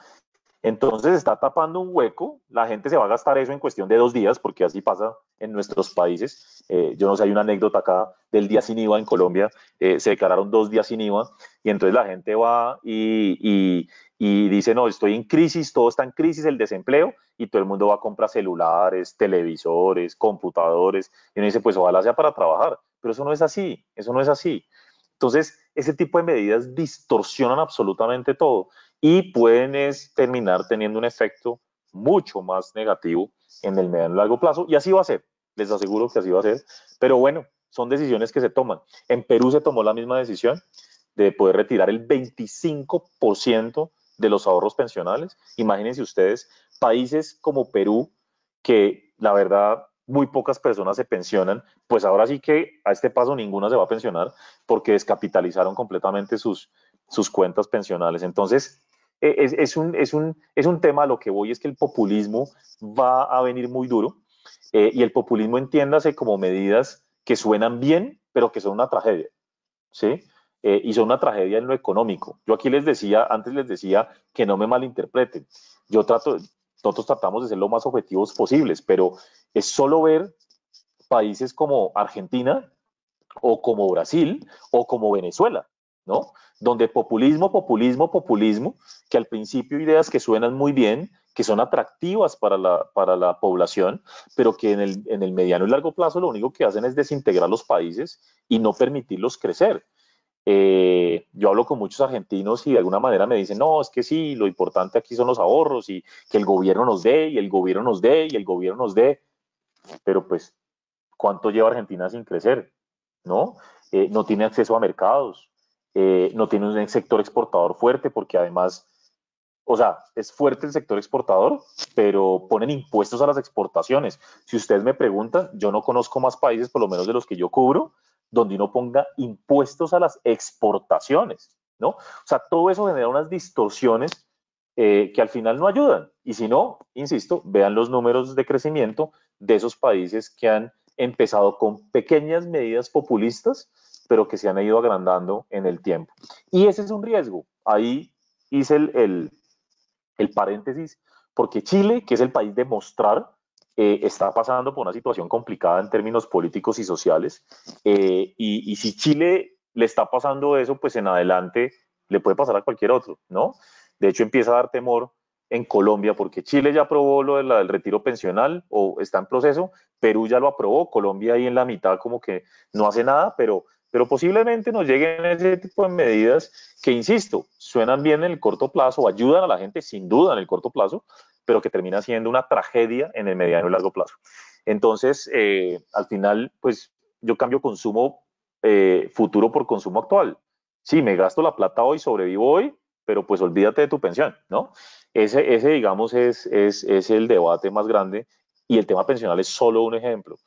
Entonces está tapando un hueco, la gente se va a gastar eso en cuestión de 2 días, porque así pasa en nuestros países. Yo no sé, hay una anécdota acá del día sin IVA en Colombia, se declararon 2 días sin IVA, y entonces la gente va y dice, no, estoy en crisis, todo está en crisis, el desempleo, y todo el mundo va a comprar celulares, televisores, computadores, y uno dice, pues ojalá sea para trabajar, pero eso no es así, eso no es así. Entonces, ese tipo de medidas distorsionan absolutamente todo y pueden terminar teniendo un efecto mucho más negativo en el mediano y largo plazo, y así va a ser, les aseguro que así va a ser, pero bueno, son decisiones que se toman. En Perú se tomó la misma decisión de poder retirar el 25% de los ahorros pensionales. Imagínense ustedes, países como Perú, que la verdad muy pocas personas se pensionan, pues ahora sí que a este paso ninguna se va a pensionar porque descapitalizaron completamente sus cuentas pensionales. Entonces, es un tema, a lo que voy es que el populismo va a venir muy duro, y el populismo entiéndase como medidas que suenan bien, pero que son una tragedia, ¿sí? Y son una tragedia en lo económico. Yo aquí antes les decía que no me malinterpreten. Nosotros tratamos de ser lo más objetivos posibles, pero es solo ver países como Argentina o como Brasil o como Venezuela, ¿no? Donde populismo, populismo, populismo, que al principio ideas que suenan muy bien, que son atractivas para la población, pero que en el mediano y largo plazo lo único que hacen es desintegrar los países y no permitirlos crecer. Yo hablo con muchos argentinos y de alguna manera me dicen, no, es que sí, lo importante aquí son los ahorros y que el gobierno nos dé y el gobierno nos dé y el gobierno nos dé, pero pues, ¿cuánto lleva Argentina sin crecer? ¿No? No tiene acceso a mercados, no tiene un sector exportador fuerte porque además, o sea, es fuerte el sector exportador, pero ponen impuestos a las exportaciones. Si ustedes me preguntan, yo no conozco más países, por lo menos de los que yo cubro, donde uno ponga impuestos a las exportaciones, ¿no? O sea, todo eso genera unas distorsiones que al final no ayudan. Y si no, insisto, vean los números de crecimiento de esos países que han empezado con pequeñas medidas populistas, pero que se han ido agrandando en el tiempo. Y ese es un riesgo. Ahí hice el paréntesis, porque Chile, que es el país de mostrar, está pasando por una situación complicada en términos políticos y sociales, y si Chile le está pasando eso, pues en adelante le puede pasar a cualquier otro, ¿no? De hecho, empieza a dar temor en Colombia, porque Chile ya aprobó lo del retiro pensional, o está en proceso, Perú ya lo aprobó, Colombia ahí en la mitad como que no hace nada, pero posiblemente nos lleguen ese tipo de medidas que, insisto, suenan bien en el corto plazo, ayudan a la gente sin duda en el corto plazo, pero que termina siendo una tragedia en el mediano y largo plazo. Entonces, al final, pues yo cambio consumo futuro por consumo actual. Sí, me gasto la plata hoy, sobrevivo hoy, pero pues olvídate de tu pensión, ¿no? Ese digamos, es el debate más grande, y el tema pensional es solo un ejemplo.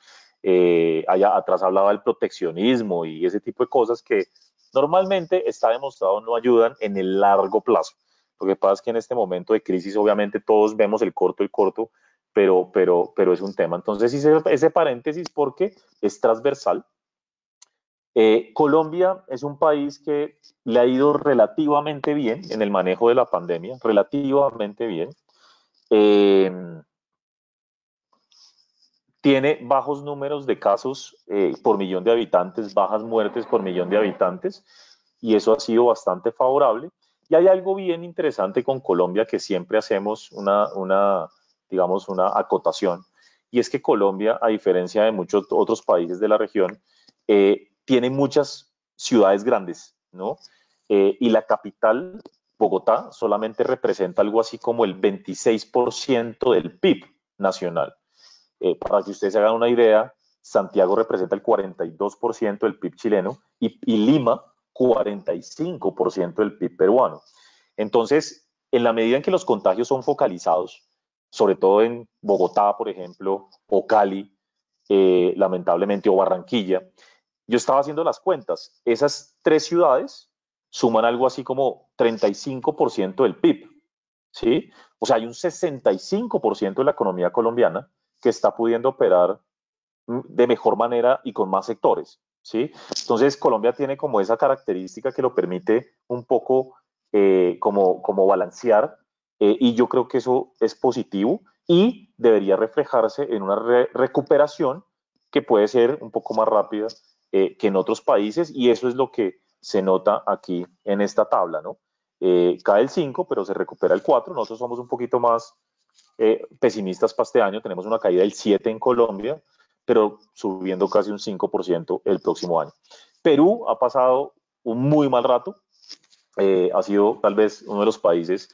Allá atrás hablaba del proteccionismo y ese tipo de cosas que normalmente está demostrado no ayudan en el largo plazo. Lo que pasa es que en este momento de crisis obviamente todos vemos el corto, pero es un tema. Entonces hice ese paréntesis porque es transversal. Colombia es un país que le ha ido relativamente bien en el manejo de la pandemia, relativamente bien. Tiene bajos números de casos por millón de habitantes, bajas muertes por millón de habitantes, y eso ha sido bastante favorable. Y hay algo bien interesante con Colombia que siempre hacemos digamos, una acotación, y es que Colombia, a diferencia de muchos otros países de la región, tiene muchas ciudades grandes, ¿no? Y la capital, Bogotá, solamente representa algo así como el 26% del PIB nacional. Para que ustedes se hagan una idea, Santiago representa el 42% del PIB chileno y Lima 45% del PIB peruano. Entonces, en la medida en que los contagios son focalizados, sobre todo en Bogotá, por ejemplo, o Cali, lamentablemente, o Barranquilla, yo estaba haciendo las cuentas. Esas tres ciudades suman algo así como 35% del PIB, ¿sí? O sea, hay un 65% de la economía colombiana que está pudiendo operar de mejor manera y con más sectores, ¿sí? Entonces, Colombia tiene como esa característica que lo permite un poco como balancear, y yo creo que eso es positivo y debería reflejarse en una recuperación que puede ser un poco más rápida que en otros países, y eso es lo que se nota aquí en esta tabla, ¿no? Cae el 5, pero se recupera el 4. Nosotros somos un poquito más pesimistas para este año, tenemos una caída del 7 en Colombia, pero subiendo casi un 5% el próximo año. Perú ha pasado un muy mal rato, ha sido tal vez uno de los países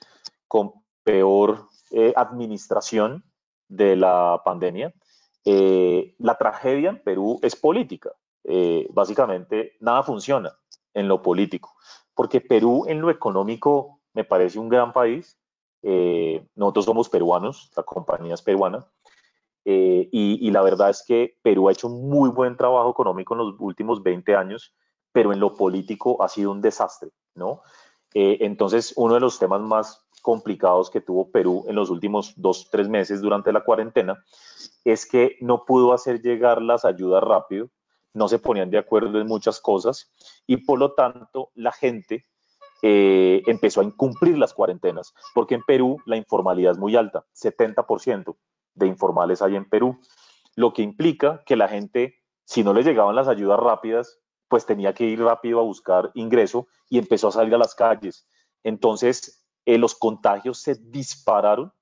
con peor administración de la pandemia. La tragedia en Perú es política. Básicamente nada funciona en lo político, porque Perú en lo económico me parece un gran país. Nosotros somos peruanos, la compañía es peruana, y la verdad es que Perú ha hecho un muy buen trabajo económico en los últimos 20 años, pero en lo político ha sido un desastre, ¿no? Entonces, uno de los temas más complicados que tuvo Perú en los últimos 2, 3 meses durante la cuarentena es que no pudo hacer llegar las ayudas rápido, no se ponían de acuerdo en muchas cosas y por lo tanto la gente empezó a incumplir las cuarentenas, porque en Perú la informalidad es muy alta, 70% de informales hay en Perú, lo que implica que la gente, si no le llegaban las ayudas rápidas, pues tenía que ir rápido a buscar ingreso y empezó a salir a las calles. Entonces, los contagios se dispararon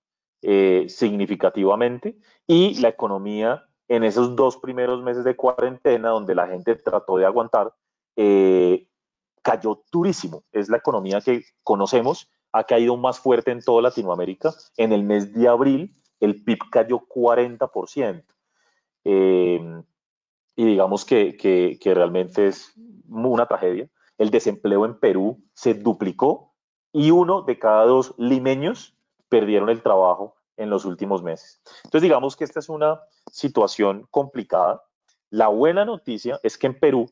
significativamente y la economía en esos 2 primeros meses de cuarentena, donde la gente trató de aguantar, cayó durísimo. Es la economía que conocemos, ha caído más fuerte en toda Latinoamérica. En el mes de abril, el PIB cayó 40%. Y digamos que realmente es una tragedia. El desempleo en Perú se duplicó y 1 de cada 2 limeños perdieron el trabajo en los últimos meses. Entonces digamos que esta es una situación complicada. La buena noticia es que en Perú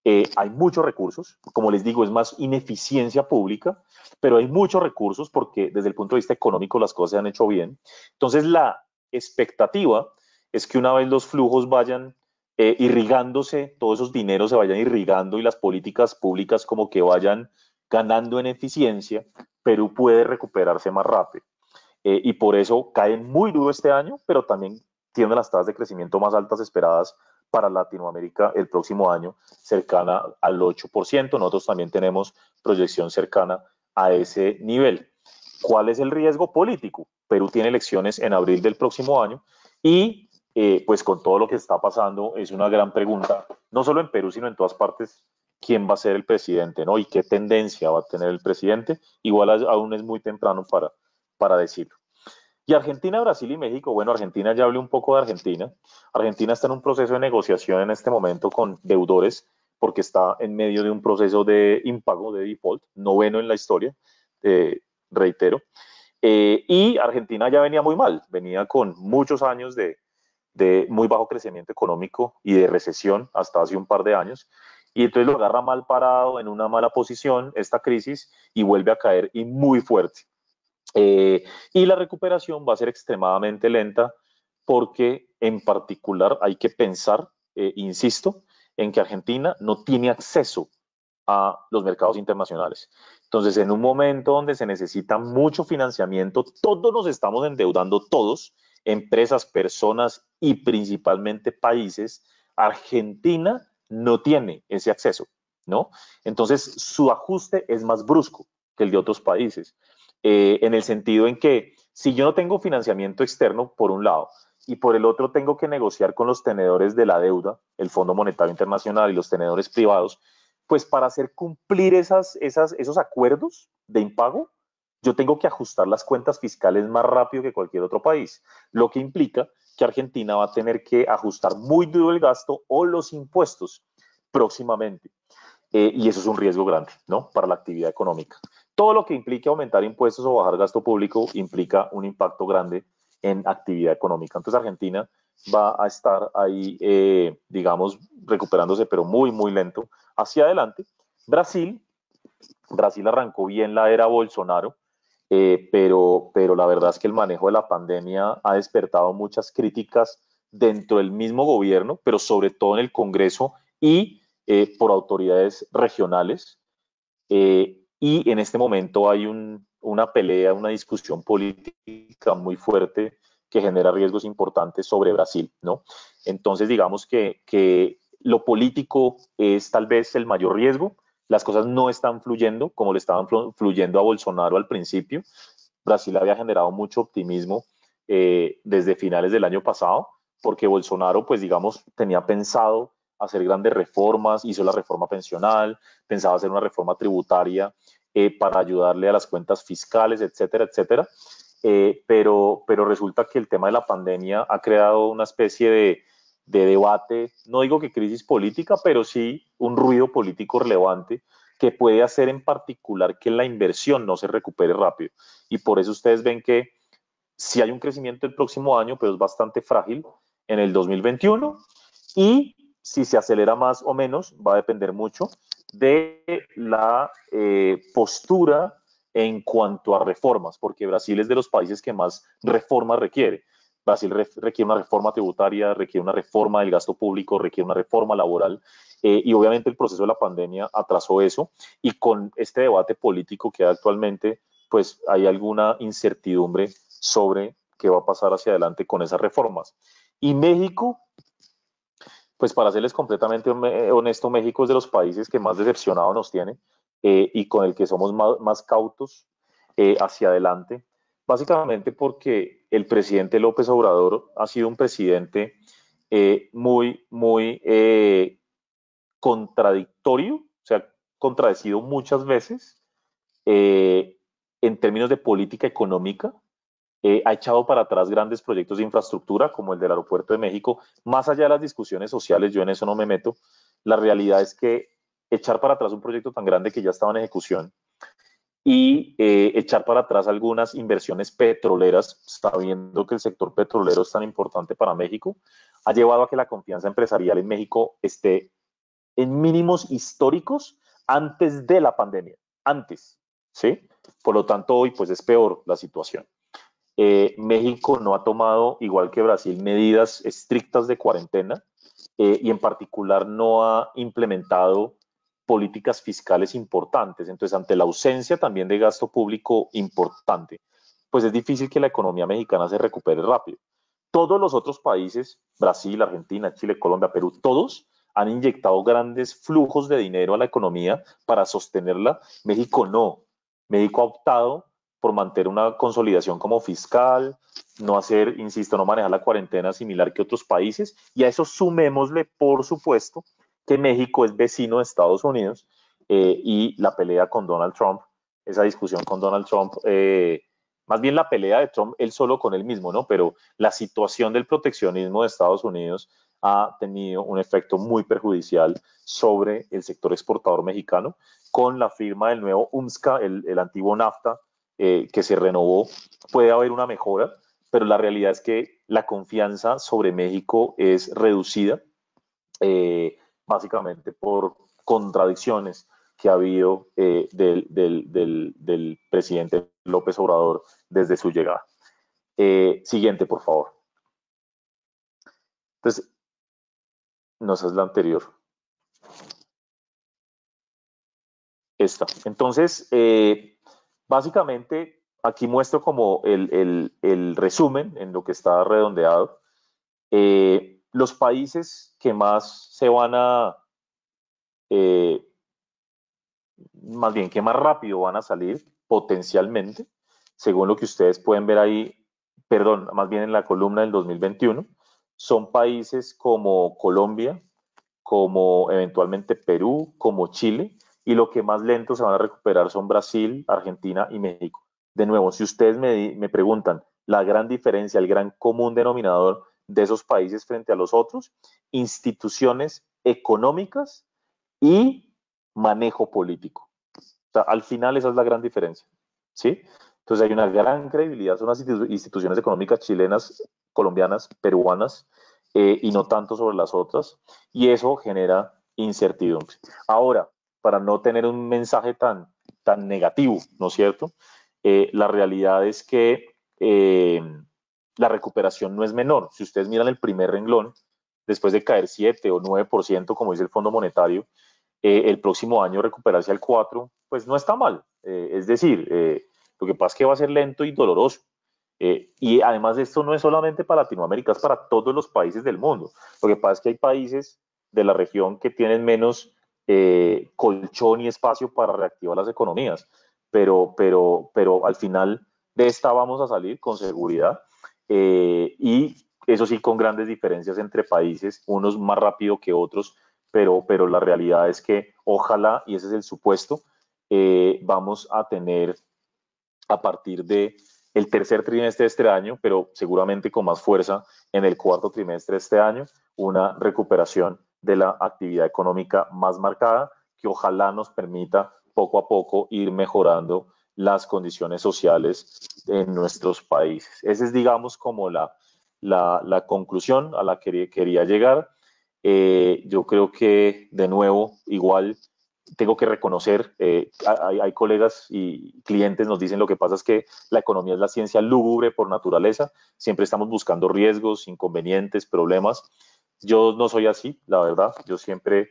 hay muchos recursos, como les digo, es más ineficiencia pública, pero hay muchos recursos porque desde el punto de vista económico las cosas se han hecho bien. Entonces la expectativa es que una vez los flujos vayan irrigándose, todos esos dineros se vayan irrigando y las políticas públicas como que vayan ganando en eficiencia, Perú puede recuperarse más rápido. Y por eso cae muy duro este año, pero también tiene las tasas de crecimiento más altas esperadas para Latinoamérica el próximo año, cercana al 8%. Nosotros también tenemos proyección cercana a ese nivel. ¿Cuál es el riesgo político? Perú tiene elecciones en abril del próximo año y pues con todo lo que está pasando es una gran pregunta, no solo en Perú, sino en todas partes, quién va a ser el presidente, ¿no? Y qué tendencia va a tener el presidente. Igual aún es muy temprano para decirlo. Y Argentina, Brasil y México, bueno, Argentina, ya hablé un poco de Argentina. Argentina está en un proceso de negociación en este momento con deudores porque está en medio de un proceso de impago, de default, noveno en la historia, reitero. Y Argentina ya venía muy mal, venía con muchos años de muy bajo crecimiento económico y de recesión hasta hace un par de años. Y entonces lo agarra mal parado, en una mala posición, esta crisis, y vuelve a caer y muy fuerte. Y la recuperación va a ser extremadamente lenta porque en particular hay que pensar, insisto, en que Argentina no tiene acceso a los mercados internacionales. Entonces, en un momento donde se necesita mucho financiamiento, todos nos estamos endeudando, todos, empresas, personas y principalmente países. Argentina no tiene ese acceso, ¿no? Entonces, su ajuste es más brusco que el de otros países, en el sentido en que si yo no tengo financiamiento externo, por un lado, y por el otro tengo que negociar con los tenedores de la deuda, el Fondo Monetario Internacional y los tenedores privados, pues para hacer cumplir esos acuerdos de impago, yo tengo que ajustar las cuentas fiscales más rápido que cualquier otro país, lo que implica que Argentina va a tener que ajustar muy duro el gasto o los impuestos próximamente. Y eso es un riesgo grande, ¿no? Para la actividad económica. Todo lo que implique aumentar impuestos o bajar gasto público implica un impacto grande en actividad económica. Entonces Argentina va a estar ahí, digamos, recuperándose, pero muy, muy lento hacia adelante. Brasil arrancó bien la era Bolsonaro, pero la verdad es que el manejo de la pandemia ha despertado muchas críticas dentro del mismo gobierno, pero sobre todo en el Congreso y por autoridades regionales. Y en este momento hay una pelea, una discusión política muy fuerte que genera riesgos importantes sobre Brasil, ¿no? Entonces, digamos que lo político es tal vez el mayor riesgo. Las cosas no están fluyendo como le estaban fluyendo a Bolsonaro al principio. Brasil había generado mucho optimismo desde finales del año pasado, porque Bolsonaro, pues digamos, tenía pensado hacer grandes reformas, hizo la reforma pensional, pensaba hacer una reforma tributaria para ayudarle a las cuentas fiscales, etcétera, etcétera. Pero resulta que el tema de la pandemia ha creado una especie de debate, no digo que crisis política, pero sí un ruido político relevante que puede hacer en particular que la inversión no se recupere rápido. Y por eso ustedes ven que sí hay un crecimiento el próximo año, pero es bastante frágil en el 2021 y si se acelera más o menos va a depender mucho de la postura en cuanto a reformas, porque Brasil es de los países que más reformas requiere. Brasil requiere una reforma tributaria, requiere una reforma del gasto público, requiere una reforma laboral, y obviamente el proceso de la pandemia atrasó eso, y con este debate político que hay actualmente, pues hay alguna incertidumbre sobre qué va a pasar hacia adelante con esas reformas. Y México, pues para serles completamente honesto, México es de los países que más decepcionado nos tiene, y con el que somos más cautos hacia adelante, básicamente porque el presidente López Obrador ha sido un presidente muy contradictorio, o sea, contradecido muchas veces en términos de política económica. Ha echado para atrás grandes proyectos de infraestructura como el del Aeropuerto de México. Más allá de las discusiones sociales, yo en eso no me meto. La realidad es que echar para atrás un proyecto tan grande que ya estaba en ejecución y echar para atrás algunas inversiones petroleras, sabiendo que el sector petrolero es tan importante para México, ha llevado a que la confianza empresarial en México esté en mínimos históricos antes de la pandemia, antes, ¿sí? Por lo tanto, hoy pues es peor la situación. México no ha tomado, igual que Brasil, medidas estrictas de cuarentena, y en particular no ha implementado políticas fiscales importantes. Entonces, ante la ausencia también de gasto público importante, pues es difícil que la economía mexicana se recupere rápido. Todos los otros países, Brasil, Argentina, Chile, Colombia, Perú, todos han inyectado grandes flujos de dinero a la economía para sostenerla. México no. México ha optado por mantener una consolidación como fiscal, no hacer, insisto, no manejar la cuarentena similar que otros países, y a eso sumémosle, por supuesto, que México es vecino de Estados Unidos, y la pelea con Donald Trump, esa discusión con Donald Trump, más bien la pelea de Trump él solo con él mismo, ¿no? Pero la situación del proteccionismo de Estados Unidos ha tenido un efecto muy perjudicial sobre el sector exportador mexicano. Con la firma del nuevo UMSCA, el antiguo NAFTA, que se renovó, puede haber una mejora, pero la realidad es que la confianza sobre México es reducida, básicamente por contradicciones que ha habido del presidente López Obrador desde su llegada. Siguiente, por favor. Entonces, no, esa es la anterior. Esta. Entonces, básicamente, aquí muestro como el resumen en lo que está redondeado. Los países que más se van a, más bien, que más rápido van a salir potencialmente, según lo que ustedes pueden ver ahí, perdón, más bien en la columna del 2021, son países como Colombia, como eventualmente Perú, como Chile, y lo que más lento se van a recuperar son Brasil, Argentina y México. De nuevo, si ustedes me preguntan la gran diferencia, el gran común denominador de esos países frente a los otros, instituciones económicas y manejo político. O sea, al final esa es la gran diferencia, ¿sí? Entonces hay una gran credibilidad, son las instituciones económicas chilenas, colombianas, peruanas, y no tanto sobre las otras, y eso genera incertidumbre. Ahora, para no tener un mensaje tan negativo, ¿no es cierto? La realidad es que la recuperación no es menor. Si ustedes miran el primer renglón, después de caer 7 o 9%, como dice el Fondo Monetario, el próximo año recuperarse al 4%, pues no está mal. Es decir, lo que pasa es que va a ser lento y doloroso. Y además esto no es solamente para Latinoamérica, es para todos los países del mundo. Lo que pasa es que hay países de la región que tienen menos colchón y espacio para reactivar las economías, pero al final de esta vamos a salir con seguridad, y eso sí con grandes diferencias entre países, unos más rápido que otros, pero la realidad es que ojalá, y ese es el supuesto, vamos a tener a partir de el tercer trimestre de este año, pero seguramente con más fuerza en el cuarto trimestre de este año, una recuperación de la actividad económica más marcada, que ojalá nos permita poco a poco ir mejorando las condiciones sociales en nuestros países. Esa es, digamos, como la conclusión a la que quería llegar. Yo creo que, de nuevo, igual tengo que reconocer, hay colegas y clientes nos dicen lo que pasa es que la economía es la ciencia lúgubre por naturaleza, siempre estamos buscando riesgos, inconvenientes, problemas. Yo no soy así, la verdad, yo siempre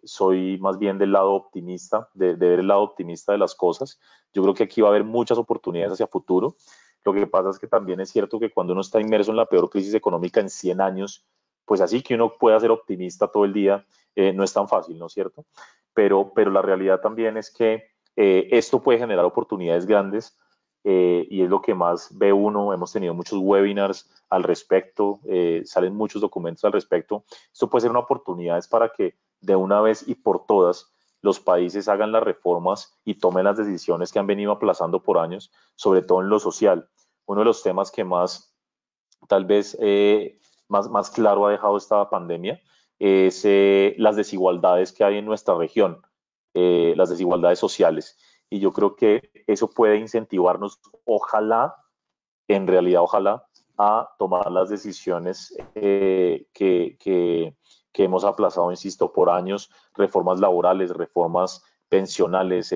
soy más bien del lado optimista, de ver el lado optimista de las cosas. Yo creo que aquí va a haber muchas oportunidades hacia futuro. Lo que pasa es que también es cierto que cuando uno está inmerso en la peor crisis económica en 100 años, pues así que uno pueda ser optimista todo el día, no es tan fácil, ¿no es cierto? Pero la realidad también es que esto puede generar oportunidades grandes y es lo que más ve uno. Hemos tenido muchos webinars al respecto, salen muchos documentos al respecto. Esto puede ser una oportunidad para que de una vez y por todas los países hagan las reformas y tomen las decisiones que han venido aplazando por años, sobre todo en lo social. Uno de los temas que más, tal vez, más claro ha dejado esta pandemia es las desigualdades que hay en nuestra región, las desigualdades sociales. Y yo creo que eso puede incentivarnos, ojalá, en realidad, ojalá, a tomar las decisiones que hemos aplazado, insisto, por años, reformas laborales, reformas pensionales,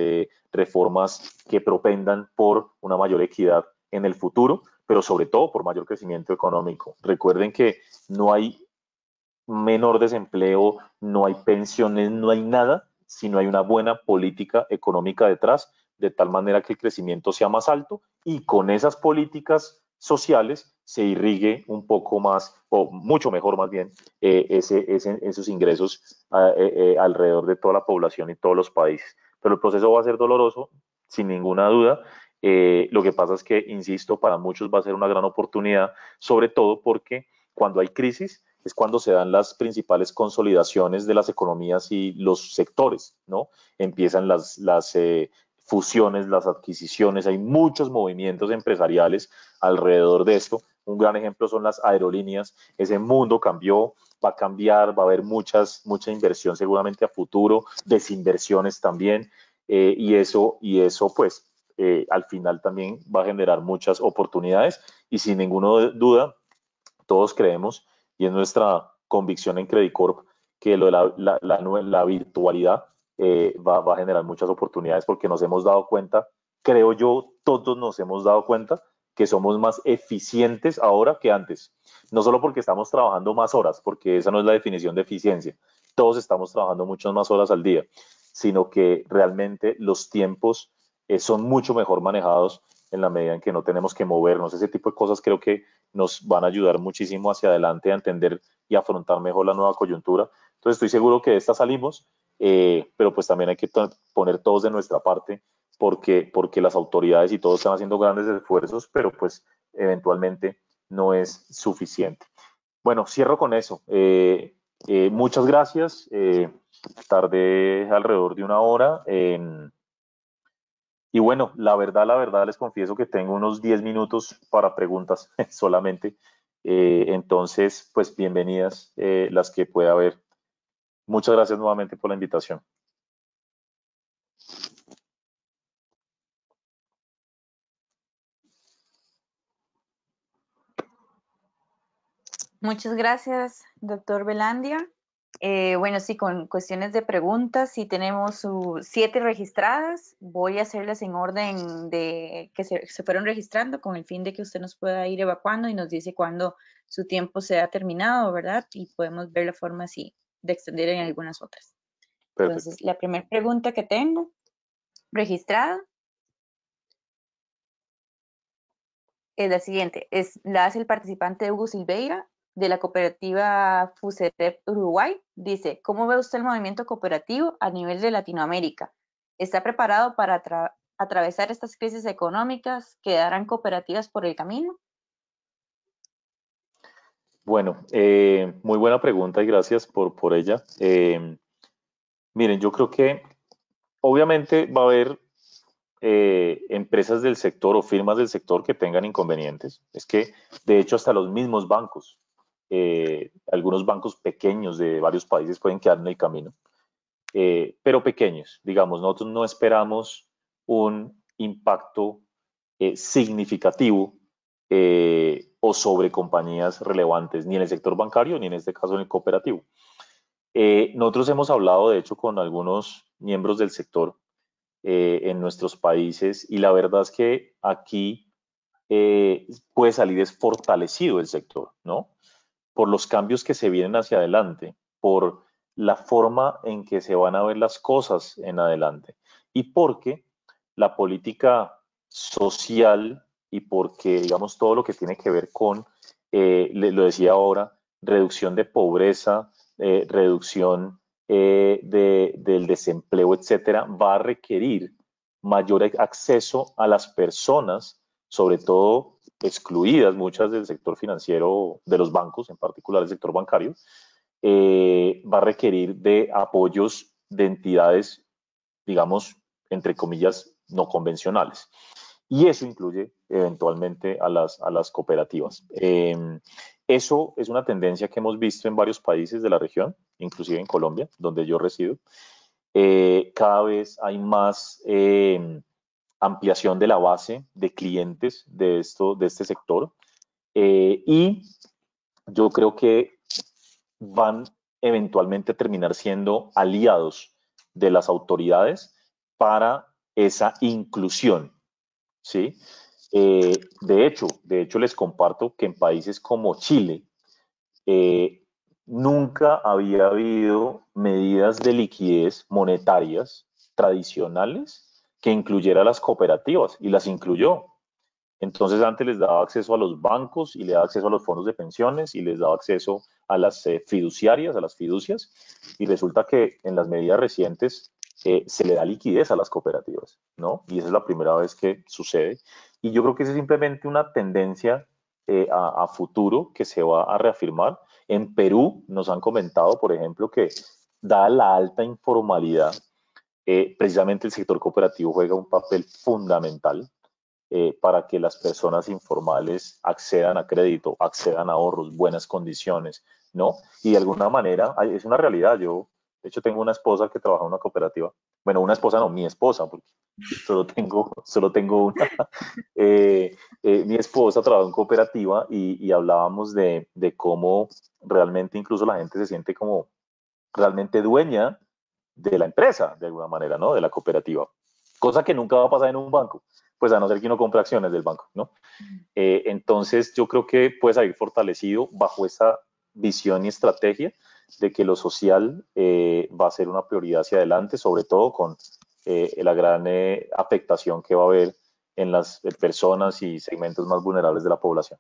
reformas que propendan por una mayor equidad en el futuro, pero sobre todo por mayor crecimiento económico. Recuerden que no hay menor desempleo, no hay pensiones, no hay nada si no hay una buena política económica detrás, de tal manera que el crecimiento sea más alto y con esas políticas sociales se irrigue un poco más, o mucho mejor más bien, esos ingresos alrededor de toda la población y todos los países. Pero el proceso va a ser doloroso, sin ninguna duda. Lo que pasa es que, insisto, para muchos va a ser una gran oportunidad, sobre todo porque cuando hay crisis es cuando se dan las principales consolidaciones de las economías y los sectores, ¿no? Empiezan las fusiones, las adquisiciones, hay muchos movimientos empresariales alrededor de esto. Un gran ejemplo son las aerolíneas. Ese mundo cambió, va a cambiar, va a haber mucha inversión seguramente a futuro, desinversiones también, y eso pues al final también va a generar muchas oportunidades y sin ninguna duda todos creemos, y es nuestra convicción en Credit Corp, que lo de la virtualidad va a generar muchas oportunidades porque nos hemos dado cuenta, creo yo, todos nos hemos dado cuenta que somos más eficientes ahora que antes. No solo porque estamos trabajando más horas, porque esa no es la definición de eficiencia, todos estamos trabajando muchas más horas al día, sino que realmente los tiempos son mucho mejor manejados en la medida en que no tenemos que movernos. Ese tipo de cosas creo que nos van a ayudar muchísimo hacia adelante a entender y afrontar mejor la nueva coyuntura. Entonces estoy seguro que de esta salimos, pero pues también hay que poner todos de nuestra parte porque las autoridades y todos están haciendo grandes esfuerzos, pero pues eventualmente no es suficiente. Bueno, cierro con eso. Muchas gracias. Tardé alrededor de una hora. Y bueno, la verdad, les confieso que tengo unos 10 minutos para preguntas solamente. Entonces, pues bienvenidas las que pueda haber. Muchas gracias nuevamente por la invitación. Muchas gracias, doctor Velandia. Bueno, sí, con cuestiones de preguntas, sí tenemos 7 registradas. Voy a hacerlas en orden de que se fueron registrando con el fin de que usted nos pueda ir evacuando y nos dice cuándo su tiempo se ha terminado, ¿verdad? Y podemos ver la forma así de extender en algunas otras. Perfecto. Entonces, la primera pregunta que tengo registrada es la siguiente. La hace el participante Hugo Silveira de la cooperativa Fuserep Uruguay. Dice, ¿cómo ve usted el movimiento cooperativo a nivel de Latinoamérica? ¿Está preparado para atravesar estas crisis económicas? ¿Quedarán cooperativas por el camino? Bueno, muy buena pregunta y gracias por ella. Miren, yo creo que obviamente va a haber empresas del sector o firmas del sector que tengan inconvenientes. Es que, de hecho, hasta los mismos bancos, algunos bancos pequeños de varios países pueden quedar en el camino, pero pequeños. Digamos, nosotros no esperamos un impacto significativo o sobre compañías relevantes, ni en el sector bancario, ni en este caso en el cooperativo. Nosotros hemos hablado, de hecho, con algunos miembros del sector en nuestros países, y la verdad es que aquí puede salir es fortalecido el sector, ¿no? Por los cambios que se vienen hacia adelante, por la forma en que se van a ver las cosas en adelante, y porque la política social y porque, digamos, todo lo que tiene que ver con, lo decía ahora, reducción de pobreza, reducción del desempleo, etcétera, va a requerir mayor acceso a las personas, sobre todo excluidas muchas del sector financiero, de los bancos, en particular el sector bancario, va a requerir de apoyos de entidades, digamos, entre comillas, no convencionales. Y eso incluye eventualmente a las cooperativas. Eso es una tendencia que hemos visto en varios países de la región, inclusive en Colombia, donde yo resido. Cada vez hay más ampliación de la base de clientes de este sector, y yo creo que van eventualmente a terminar siendo aliados de las autoridades para esa inclusión, ¿sí? De hecho, les comparto que en países como Chile nunca había habido medidas de liquidez monetarias tradicionales que incluyera las cooperativas, y las incluyó. Entonces antes les daba acceso a los bancos y le daba acceso a los fondos de pensiones y les daba acceso a las fiduciarias, a las fiducias, y resulta que en las medidas recientes se le da liquidez a las cooperativas, ¿no? Y esa es la primera vez que sucede. Y yo creo que esa es simplemente una tendencia a futuro que se va a reafirmar. En Perú nos han comentado, por ejemplo, que dada la alta informalidad, precisamente el sector cooperativo juega un papel fundamental para que las personas informales accedan a crédito, accedan a ahorros, buenas condiciones, ¿no? Y de alguna manera es una realidad. Yo, de hecho, tengo una esposa que trabaja en una cooperativa. Bueno, una esposa no, mi esposa, porque solo tengo una. Mi esposa trabaja en cooperativa y hablábamos de cómo realmente incluso la gente se siente como realmente dueña de la empresa, de alguna manera, ¿no? De la cooperativa. Cosa que nunca va a pasar en un banco, pues a no ser que uno compre acciones del banco, ¿no? Entonces yo creo que puede salir fortalecido bajo esa visión y estrategia de que lo social va a ser una prioridad hacia adelante, sobre todo con la gran afectación que va a haber en las personas y segmentos más vulnerables de la población.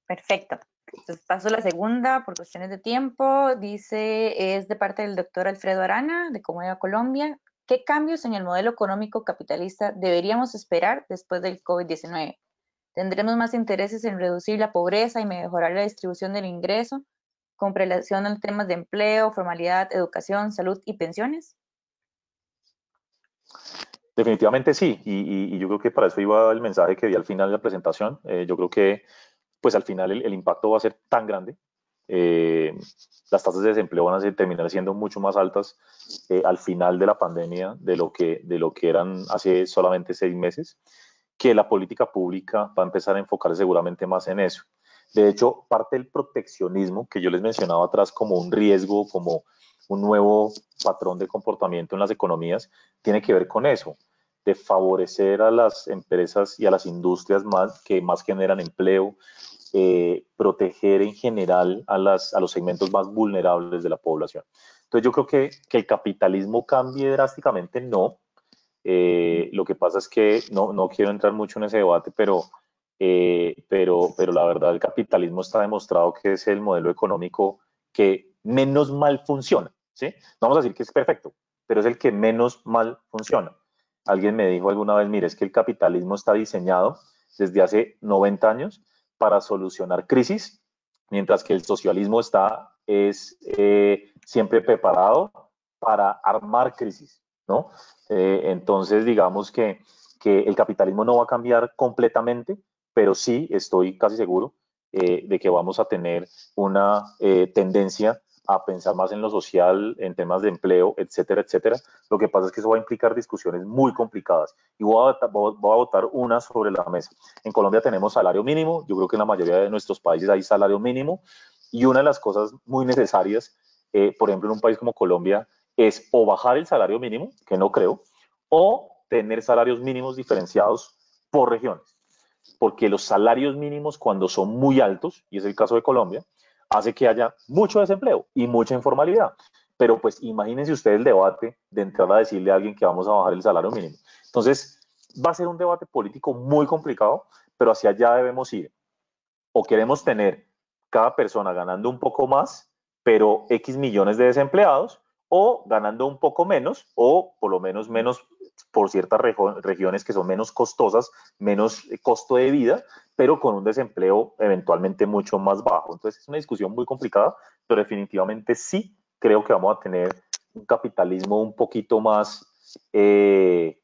Perfecto. Entonces paso a la segunda por cuestiones de tiempo. Dice, es de parte del doctor Alfredo Arana, de Comodidad Colombia. ¿Qué cambios en el modelo económico capitalista deberíamos esperar después del COVID-19? ¿Tendremos más intereses en reducir la pobreza y mejorar la distribución del ingreso con relación a temas de empleo, formalidad, educación, salud y pensiones? Definitivamente sí, y yo creo que para eso iba el mensaje que di al final de la presentación. Yo creo que pues al final el impacto va a ser tan grande, las tasas de desempleo van a terminar siendo mucho más altas al final de la pandemia de lo que eran hace solamente 6 meses, que la política pública va a empezar a enfocarse seguramente más en eso. De hecho, parte del proteccionismo que yo les mencionaba atrás como un riesgo, como un nuevo patrón de comportamiento en las economías, tiene que ver con eso, de favorecer a las empresas y a las industrias que más generan empleo, proteger en general a los segmentos más vulnerables de la población. Entonces yo creo que el capitalismo cambie drásticamente, no. Lo que pasa es que no quiero entrar mucho en ese debate, pero la verdad el capitalismo está demostrado que es el modelo económico que menos mal funciona, ¿sí? No vamos a decir que es perfecto, pero es el que menos mal funciona. Alguien me dijo alguna vez, mire, es que el capitalismo está diseñado desde hace 90 años para solucionar crisis, mientras que el socialismo es siempre preparado para armar crisis, ¿no? Entonces, digamos que el capitalismo no va a cambiar completamente, pero sí estoy casi seguro de que vamos a tener una tendencia a pensar más en lo social, en temas de empleo, etcétera, etcétera. Lo que pasa es que eso va a implicar discusiones muy complicadas. Y voy a botar una sobre la mesa. En Colombia tenemos salario mínimo, yo creo que en la mayoría de nuestros países hay salario mínimo, y una de las cosas muy necesarias, por ejemplo, en un país como Colombia, es o bajar el salario mínimo, que no creo, o tener salarios mínimos diferenciados por regiones. Porque los salarios mínimos, cuando son muy altos, y es el caso de Colombia, hace que haya mucho desempleo y mucha informalidad. Pero pues imagínense ustedes el debate de entrar a decirle a alguien que vamos a bajar el salario mínimo. Entonces, va a ser un debate político muy complicado, pero hacia allá debemos ir. O queremos tener cada persona ganando un poco más, pero X millones de desempleados, o ganando un poco menos, o por lo menos menos por ciertas regiones que son menos costosas, menos costo de vida, pero con un desempleo eventualmente mucho más bajo. Entonces es una discusión muy complicada, pero definitivamente sí creo que vamos a tener un capitalismo un poquito más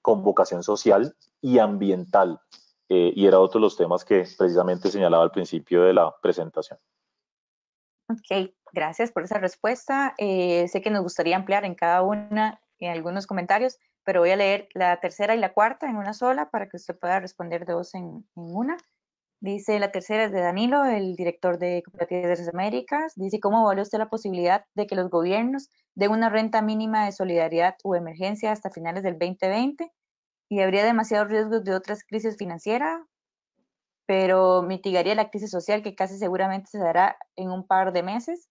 con vocación social y ambiental. Y era otro de los temas que precisamente señalaba al principio de la presentación. Ok, gracias por esa respuesta. Sé que nos gustaría ampliar en cada una en algunos comentarios, pero voy a leer la tercera y la cuarta en una sola para que usted pueda responder dos en una. Dice, la tercera es de Danilo, el director de Cooperativas de las Américas. Dice, ¿cómo evalúa usted la posibilidad de que los gobiernos den una renta mínima de solidaridad o emergencia hasta finales del 2020? Y habría demasiados riesgos de otras crisis financieras, pero mitigaría la crisis social que casi seguramente se dará en un par de meses.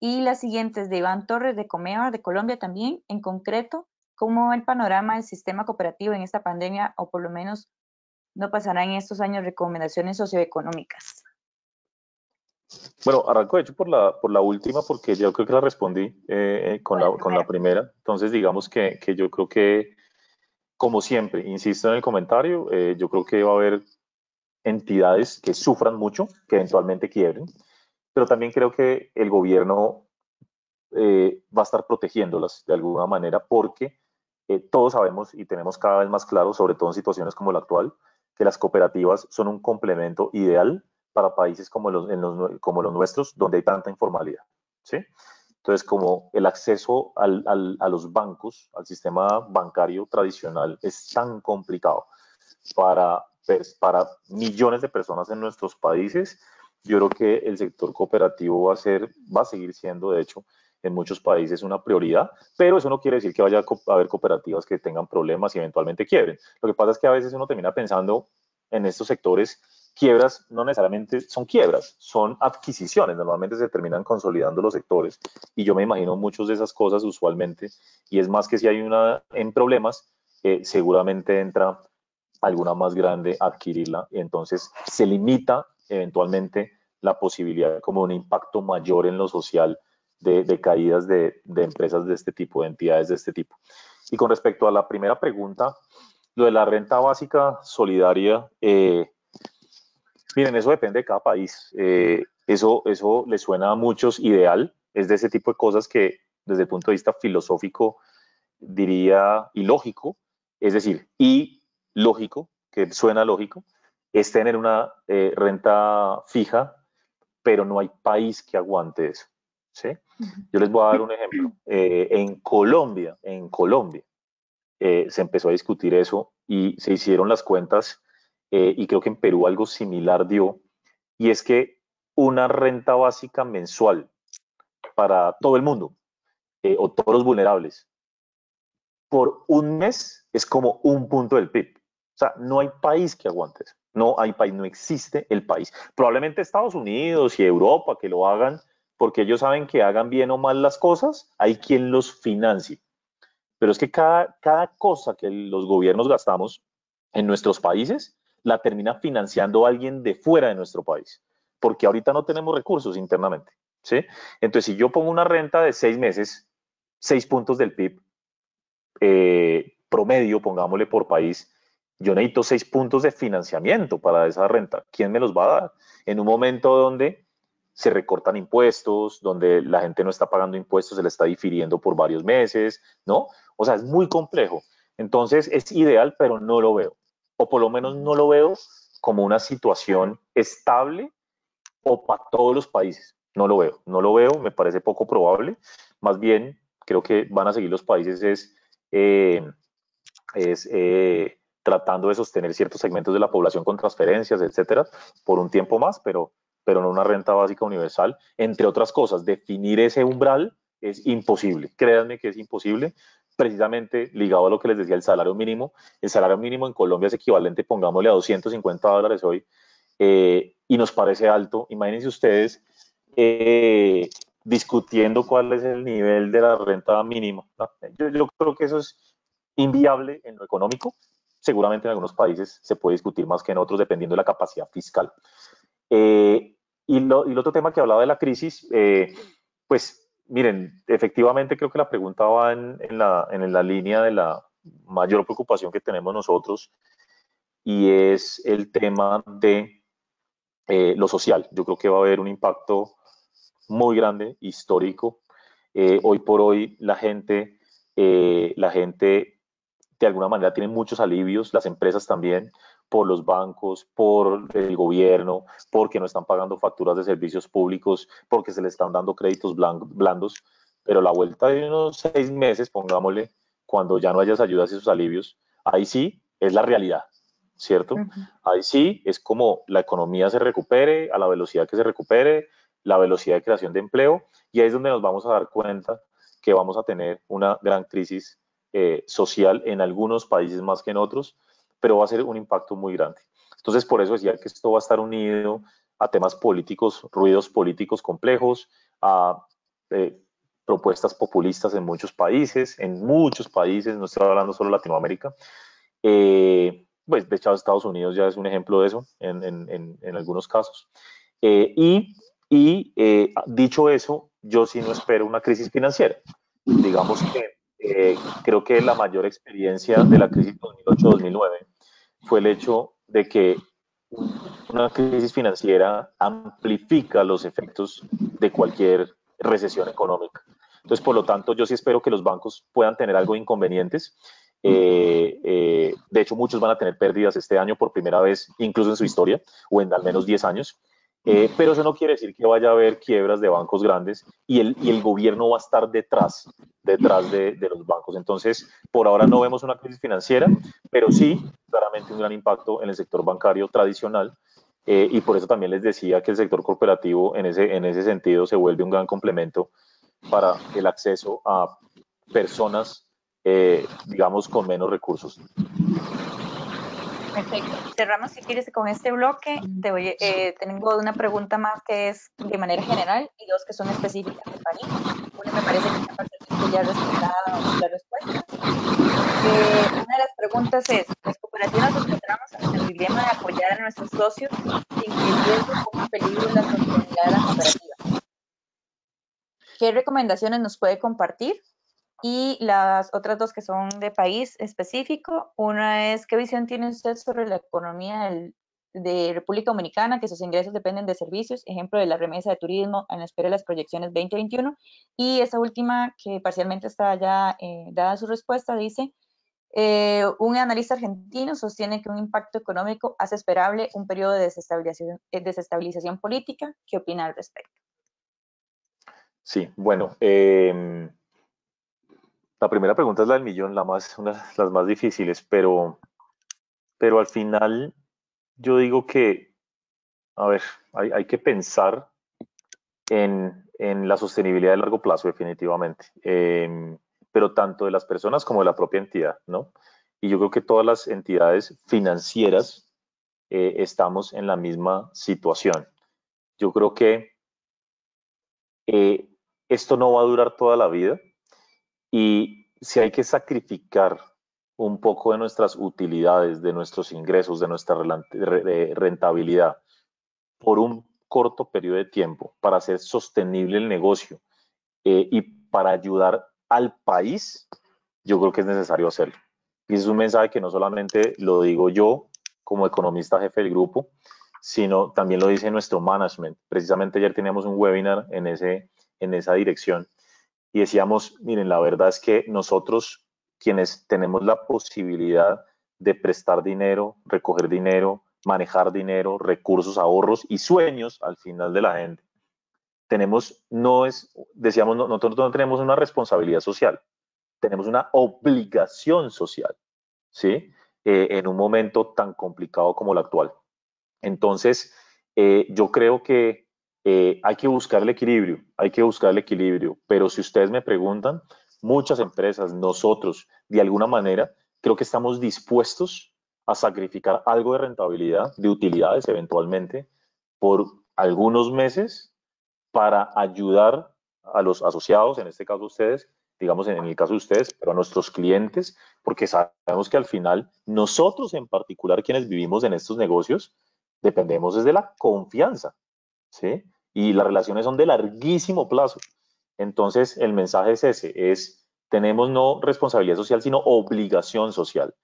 Y la siguiente es de Iván Torres de Comeva, de Colombia también. En concreto, ¿cómo ve el panorama del sistema cooperativo en esta pandemia, o por lo menos no pasará en estos años recomendaciones socioeconómicas? Bueno, arranco de hecho por la última, porque yo creo que la respondí con la primera. Entonces, digamos que yo creo que, como siempre, insisto en el comentario, yo creo que va a haber entidades que sufran mucho, que eventualmente quiebren, pero también creo que el gobierno va a estar protegiéndolas de alguna manera, porque todos sabemos y tenemos cada vez más claro, sobre todo en situaciones como la actual, que las cooperativas son un complemento ideal para países como como los nuestros, donde hay tanta informalidad, ¿sí? Entonces, como el acceso a los bancos, al sistema bancario tradicional, es tan complicado para millones de personas en nuestros países, yo creo que el sector cooperativo va a seguir siendo, de hecho, en muchos países una prioridad, pero eso no quiere decir que vaya a haber cooperativas que tengan problemas y eventualmente quiebren. Lo que pasa es que a veces uno termina pensando en estos sectores, quiebras no necesariamente son quiebras, son adquisiciones, normalmente se terminan consolidando los sectores, y yo me imagino muchas de esas cosas usualmente, y es más que si hay una en problemas, seguramente entra alguna más grande a adquirirla, y entonces se limita eventualmente la posibilidad como un impacto mayor en lo social de caídas de empresas de este tipo, de entidades de este tipo. Y con respecto a la primera pregunta, lo de la renta básica solidaria, miren, eso depende de cada país. Eso le suena a muchos ideal, es de ese tipo de cosas que desde el punto de vista filosófico diría ilógico, es decir, y lógico, que suena lógico, es tener una renta fija, pero no hay país que aguante eso, ¿sí? Yo les voy a dar un ejemplo. En Colombia, se empezó a discutir eso y se hicieron las cuentas, y creo que en Perú algo similar dio, y es que una renta básica mensual para todo el mundo, o todos los vulnerables, por un mes es como un punto del PIB. O sea, no hay país que aguante eso. No hay país, no existe el país. Probablemente Estados Unidos y Europa que lo hagan, porque ellos saben que hagan bien o mal las cosas, hay quien los financie. Pero es que cada cosa que los gobiernos gastamos en nuestros países, la termina financiando alguien de fuera de nuestro país, porque ahorita no tenemos recursos internamente, ¿sí? Entonces, si yo pongo una renta de 6 meses, 6 puntos del PIB, promedio, pongámosle por país, yo necesito 6 puntos de financiamiento para esa renta. ¿Quién me los va a dar? En un momento donde se recortan impuestos, donde la gente no está pagando impuestos, se le está difiriendo por varios meses, ¿no? O sea, es muy complejo. Entonces, es ideal, pero no lo veo. O por lo menos no lo veo como una situación estable o para todos los países. No lo veo, no lo veo, me parece poco probable. Más bien, creo que van a seguir los países eh, tratando de sostener ciertos segmentos de la población con transferencias, etcétera, por un tiempo más, pero no una renta básica universal. Entre otras cosas, definir ese umbral es imposible. Créanme que es imposible, precisamente ligado a lo que les decía, el salario mínimo. El salario mínimo en Colombia es equivalente, pongámosle, a $250 hoy, y nos parece alto. Imagínense ustedes discutiendo cuál es el nivel de la renta mínima, ¿no? Yo creo que eso es inviable en lo económico. Seguramente en algunos países se puede discutir más que en otros, dependiendo de la capacidad fiscal. Y el otro tema que hablaba de la crisis, pues miren, efectivamente creo que la pregunta va en la línea de la mayor preocupación que tenemos nosotros, y es el tema de lo social. Yo creo que va a haber un impacto muy grande, histórico. Hoy por hoy la gente de alguna manera tiene muchos alivios, las empresas también, por los bancos, por el gobierno, porque no están pagando facturas de servicios públicos, porque se les están dando créditos blandos, pero la vuelta de unos 6 meses, pongámosle, cuando ya no haya ayudas y esos alivios, ahí sí es la realidad, ¿cierto? Ahí sí es como la economía se recupere, a la velocidad que se recupere, la velocidad de creación de empleo, y ahí es donde nos vamos a dar cuenta que vamos a tener una gran crisis social en algunos países más que en otros, pero va a ser un impacto muy grande. Entonces, por eso decía que esto va a estar unido a temas políticos, ruidos políticos complejos, a propuestas populistas en muchos países, no estoy hablando solo de Latinoamérica. Pues de hecho Estados Unidos ya es un ejemplo de eso en algunos casos. Dicho eso, yo sí no espero una crisis financiera. Digamos que creo que la mayor experiencia de la crisis 2008-2009 fue el hecho de que una crisis financiera amplifica los efectos de cualquier recesión económica. Entonces, por lo tanto, yo sí espero que los bancos puedan tener algo de inconvenientes. De hecho, muchos van a tener pérdidas este año por primera vez, incluso en su historia, o en al menos 10 años. Pero eso no quiere decir que vaya a haber quiebras de bancos grandes, y el gobierno va a estar detrás de los bancos. Entonces, por ahora no vemos una crisis financiera, pero sí, claramente, un gran impacto en el sector bancario tradicional. Y por eso también les decía que el sector corporativo en ese sentido se vuelve un gran complemento para el acceso a personas, digamos, con menos recursos. Perfecto. Cerramos, si quieres, con este bloque. Tengo una pregunta más que es de manera general y dos que son específicas de país. Una me parece que está parcialmente ya respondida la respuesta. Una de las preguntas es: las cooperativas nos encontramos ante el dilema de apoyar a nuestros socios sin que el riesgo ponga en peligro la sostenibilidad de la cooperativa. ¿Qué recomendaciones nos puede compartir? Y las otras dos que son de país específico, una es: ¿qué visión tiene usted sobre la economía de República Dominicana, que sus ingresos dependen de servicios, ejemplo de la remesa de turismo en la espera de las proyecciones 2021? Y esa última, que parcialmente está ya dada su respuesta, dice: un analista argentino sostiene que un impacto económico hace esperable un periodo de desestabilización política. ¿Qué opina al respecto? Sí, bueno, la primera pregunta es la del millón, una de las más difíciles, pero al final yo digo que, a ver, hay que pensar en la sostenibilidad de largo plazo, definitivamente, pero tanto de las personas como de la propia entidad, ¿no? Y yo creo que todas las entidades financieras estamos en la misma situación. Yo creo que esto no va a durar toda la vida, y si hay que sacrificar un poco de nuestras utilidades, de nuestros ingresos, de nuestra rentabilidad por un corto periodo de tiempo para hacer sostenible el negocio y para ayudar al país, yo creo que es necesario hacerlo. Y es un mensaje que no solamente lo digo yo como economista jefe del grupo, sino también lo dice nuestro management. Precisamente ayer teníamos un webinar en esa dirección, y decíamos, miren, la verdad es que nosotros, quienes tenemos la posibilidad de prestar dinero, recoger dinero, manejar dinero, recursos, ahorros y sueños al final de la gente, nosotros no tenemos una responsabilidad social, tenemos una obligación social, ¿sí? En un momento tan complicado como el actual. Entonces, yo creo que hay que buscar el equilibrio, pero si ustedes me preguntan, muchas empresas, nosotros, de alguna manera, creo que estamos dispuestos a sacrificar algo de rentabilidad, de utilidades eventualmente, por algunos meses para ayudar a los asociados, en este caso ustedes, digamos en el caso de ustedes, pero a nuestros clientes, porque sabemos que al final nosotros en particular, quienes vivimos en estos negocios, dependemos desde la confianza, ¿sí? Y las relaciones son de larguísimo plazo. Entonces, el mensaje es ese, tenemos no responsabilidad social, sino obligación social.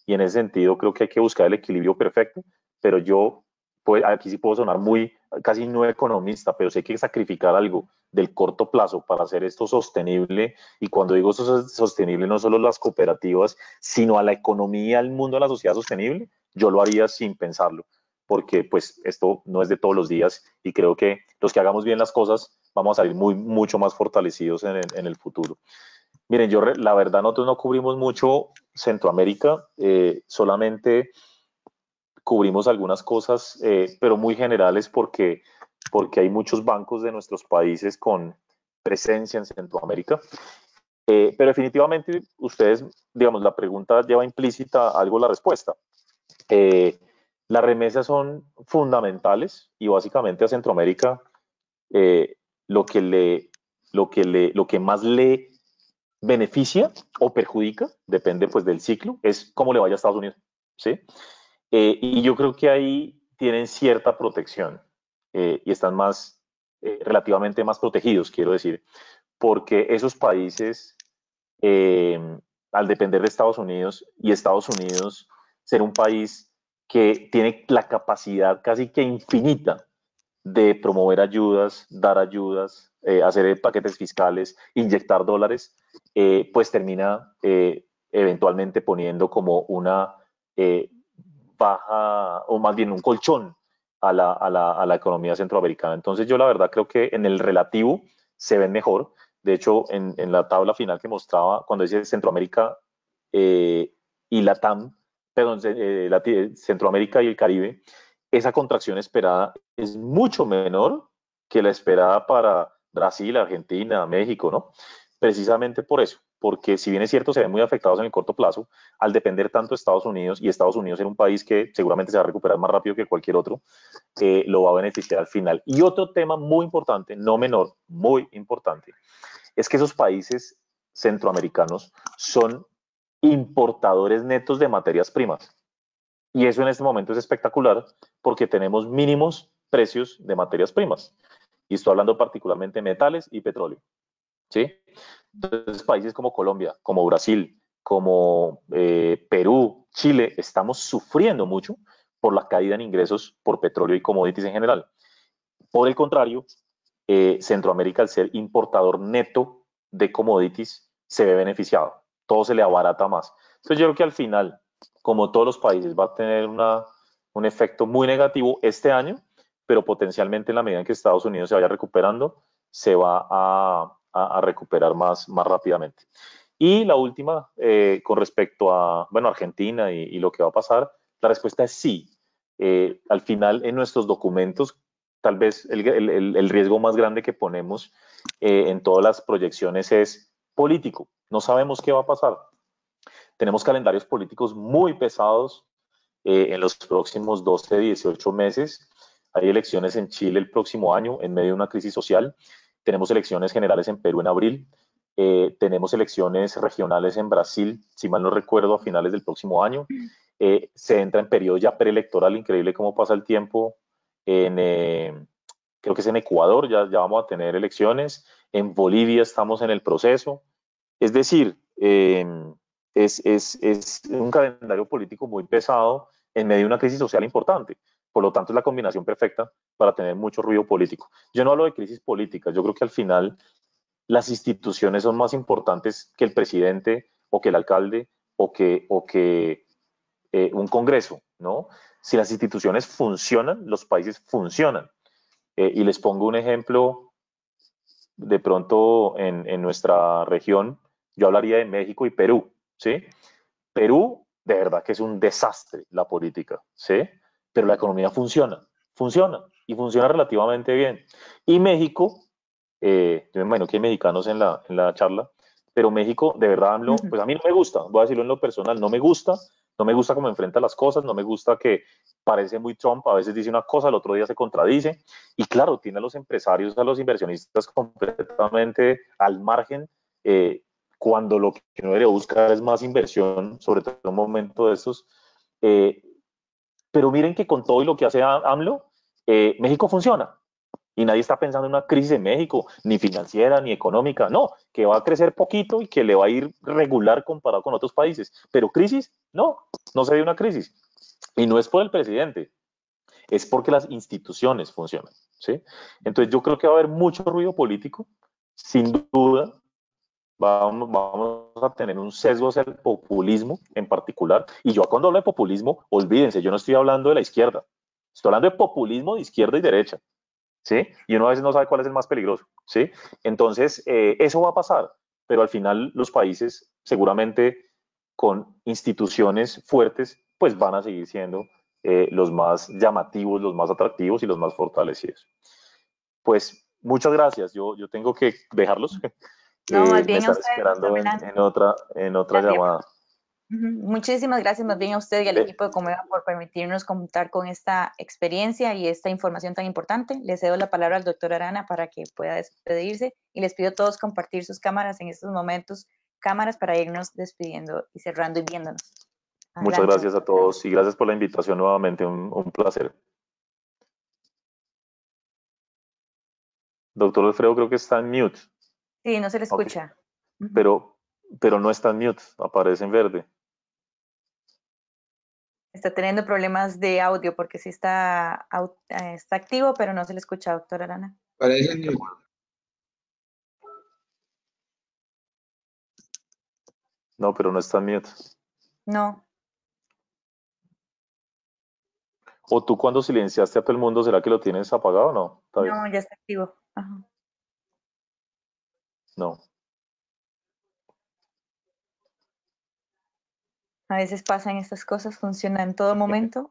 Y en ese sentido creo que hay que buscar el equilibrio perfecto, pero yo, pues, aquí sí puedo sonar muy, casi no economista, pero sé que hay que sacrificar algo del corto plazo para hacer esto sostenible. Y cuando digo sostenible, no solo las cooperativas, sino a la economía, al mundo de la sociedad sostenible, yo lo haría sin pensarlo, porque pues esto no es de todos los días y creo que los que hagamos bien las cosas vamos a salir mucho más fortalecidos en el futuro. Miren, la verdad nosotros no cubrimos mucho Centroamérica, solamente cubrimos algunas cosas, pero muy generales porque hay muchos bancos de nuestros países con presencia en Centroamérica. Pero definitivamente ustedes, digamos, la pregunta lleva implícita algo la respuesta. Las remesas son fundamentales y básicamente a Centroamérica eh, lo, que lo que más le beneficia o perjudica, depende pues del ciclo, es cómo le vaya a Estados Unidos, ¿sí? Y yo creo que ahí tienen cierta protección y están relativamente más protegidos, quiero decir, porque esos países, eh, al depender de Estados Unidos y Estados Unidos ser un país que tiene la capacidad casi que infinita de promover ayudas, dar ayudas, hacer paquetes fiscales, inyectar dólares, pues termina eventualmente poniendo como una eh, baja, o más bien un colchón a la economía centroamericana. Entonces yo la verdad creo que en el relativo se ven mejor. De hecho, en la tabla final que mostraba, cuando dice Centroamérica y Latam, perdón, Centroamérica y el Caribe, esa contracción esperada es mucho menor que la esperada para Brasil, Argentina, México, ¿no? Precisamente por eso, porque si bien es cierto, se ven muy afectados en el corto plazo, al depender tanto de Estados Unidos, y Estados Unidos era un país que seguramente se va a recuperar más rápido que cualquier otro, lo va a beneficiar al final. Y otro tema muy importante, no menor, muy importante, es que esos países centroamericanos son importadores netos de materias primas. Y eso en este momento es espectacular porque tenemos mínimos precios de materias primas. Y estoy hablando particularmente de metales y petróleo. ¿Sí? Entonces, países como Colombia, como Brasil, como Perú, Chile, estamos sufriendo mucho por la caída en ingresos por petróleo y commodities en general. Por el contrario, Centroamérica, al ser importador neto de commodities, se ve beneficiado. Todo se le abarata más. Entonces, yo creo que al final, como todos los países, va a tener un efecto muy negativo este año, pero potencialmente en la medida en que Estados Unidos se vaya recuperando, se va a recuperar más rápidamente. Y la última, con respecto a, bueno, Argentina y lo que va a pasar, la respuesta es sí. Al final, en nuestros documentos, tal vez el riesgo más grande que ponemos en todas las proyecciones es político. No sabemos qué va a pasar. Tenemos calendarios políticos muy pesados en los próximos 12, 18 meses. Hay elecciones en Chile el próximo año en medio de una crisis social. Tenemos elecciones generales en Perú en abril. Tenemos elecciones regionales en Brasil, si mal no recuerdo, a finales del próximo año. Se entra en periodo ya preelectoral, increíble cómo pasa el tiempo. Creo que es en Ecuador, ya vamos a tener elecciones. En Bolivia estamos en el proceso. Es decir, es un calendario político muy pesado en medio de una crisis social importante. Por lo tanto, es la combinación perfecta para tener mucho ruido político. Yo no hablo de crisis política, yo creo que al final las instituciones son más importantes que el presidente o que el alcalde o que un congreso, ¿no? Si las instituciones funcionan, los países funcionan. Y les pongo un ejemplo, de pronto en nuestra región, yo hablaría de México y Perú, ¿sí? Perú, de verdad que es un desastre la política, ¿sí? Pero la economía funciona, funciona. y funciona relativamente bien. Y México, yo me imagino que hay mexicanos en la charla, pero México, de verdad, AMLO, pues a mí no me gusta, voy a decirlo en lo personal, no me gusta cómo enfrenta las cosas, no me gusta que parece muy Trump, a veces dice una cosa, el otro día se contradice, y claro, tiene a los empresarios, a los inversionistas completamente al margen, cuando lo que uno debería buscar es más inversión, sobre todo en un momento de estos. Pero miren que con todo y lo que hace AMLO, México funciona. Y nadie está pensando en una crisis en México, ni financiera, ni económica. No, que va a crecer poquito y que le va a ir regular comparado con otros países. Pero crisis, no se ve una crisis. Y no es por el presidente, es porque las instituciones funcionan, ¿sí? Entonces yo creo que va a haber mucho ruido político, sin duda. Vamos a tener un sesgo hacia el populismo en particular. Y yo cuando hablo de populismo, olvídense, yo no estoy hablando de la izquierda. Estoy hablando de populismo de izquierda y derecha. ¿Sí? Y uno a veces no sabe cuál es el más peligroso, ¿sí? Entonces, eso va a pasar, pero al final los países seguramente con instituciones fuertes, pues van a seguir siendo los más llamativos, los más atractivos y los más fortalecidos. Pues muchas gracias, yo tengo que dejarlos. No, más Me bien a están usted, esperando doctor en otra llamada. Muchísimas gracias más bien a usted y al equipo de Comeva por permitirnos contar con esta experiencia y esta información tan importante. Le cedo la palabra al doctor Arana para que pueda despedirse y les pido a todos compartir sus cámaras en estos momentos, cámaras para irnos despidiendo y cerrando y viéndonos. Muchas Adelante. gracias a todos y gracias por la invitación nuevamente, un placer. Doctor Alfredo creo que está en mute. Sí, no se le escucha. Okay. Pero no está en mute, aparece en verde. Está teniendo problemas de audio porque sí está activo, pero no se le escucha, doctor Arana. Parece en mute. No, pero no está en mute. No. ¿O tú cuando silenciaste a todo el mundo, será que lo tienes apagado o no? No, ya está activo. Ajá. No. A veces pasan estas cosas, funciona en todo momento.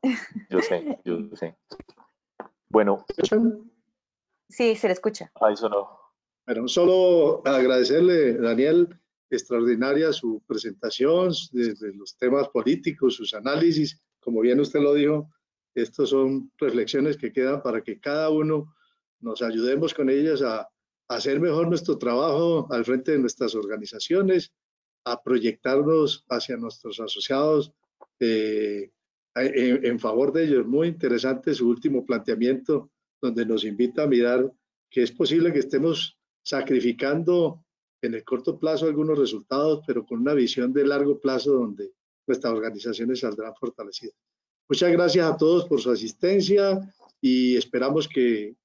Yo sé. Bueno. Sí, se le escucha. Ahí sonó. Bueno, solo agradecerle, Daniel, extraordinaria su presentación, desde los temas políticos, sus análisis. Como bien usted lo dijo, estos son reflexiones que quedan para que cada uno nos ayudemos con ellas a hacer mejor nuestro trabajo al frente de nuestras organizaciones, a proyectarnos hacia nuestros asociados en favor de ellos. Muy interesante su último planteamiento, donde nos invita a mirar que es posible que estemos sacrificando en el corto plazo algunos resultados, pero con una visión de largo plazo donde nuestras organizaciones saldrán fortalecidas. Muchas gracias a todos por su asistencia y esperamos que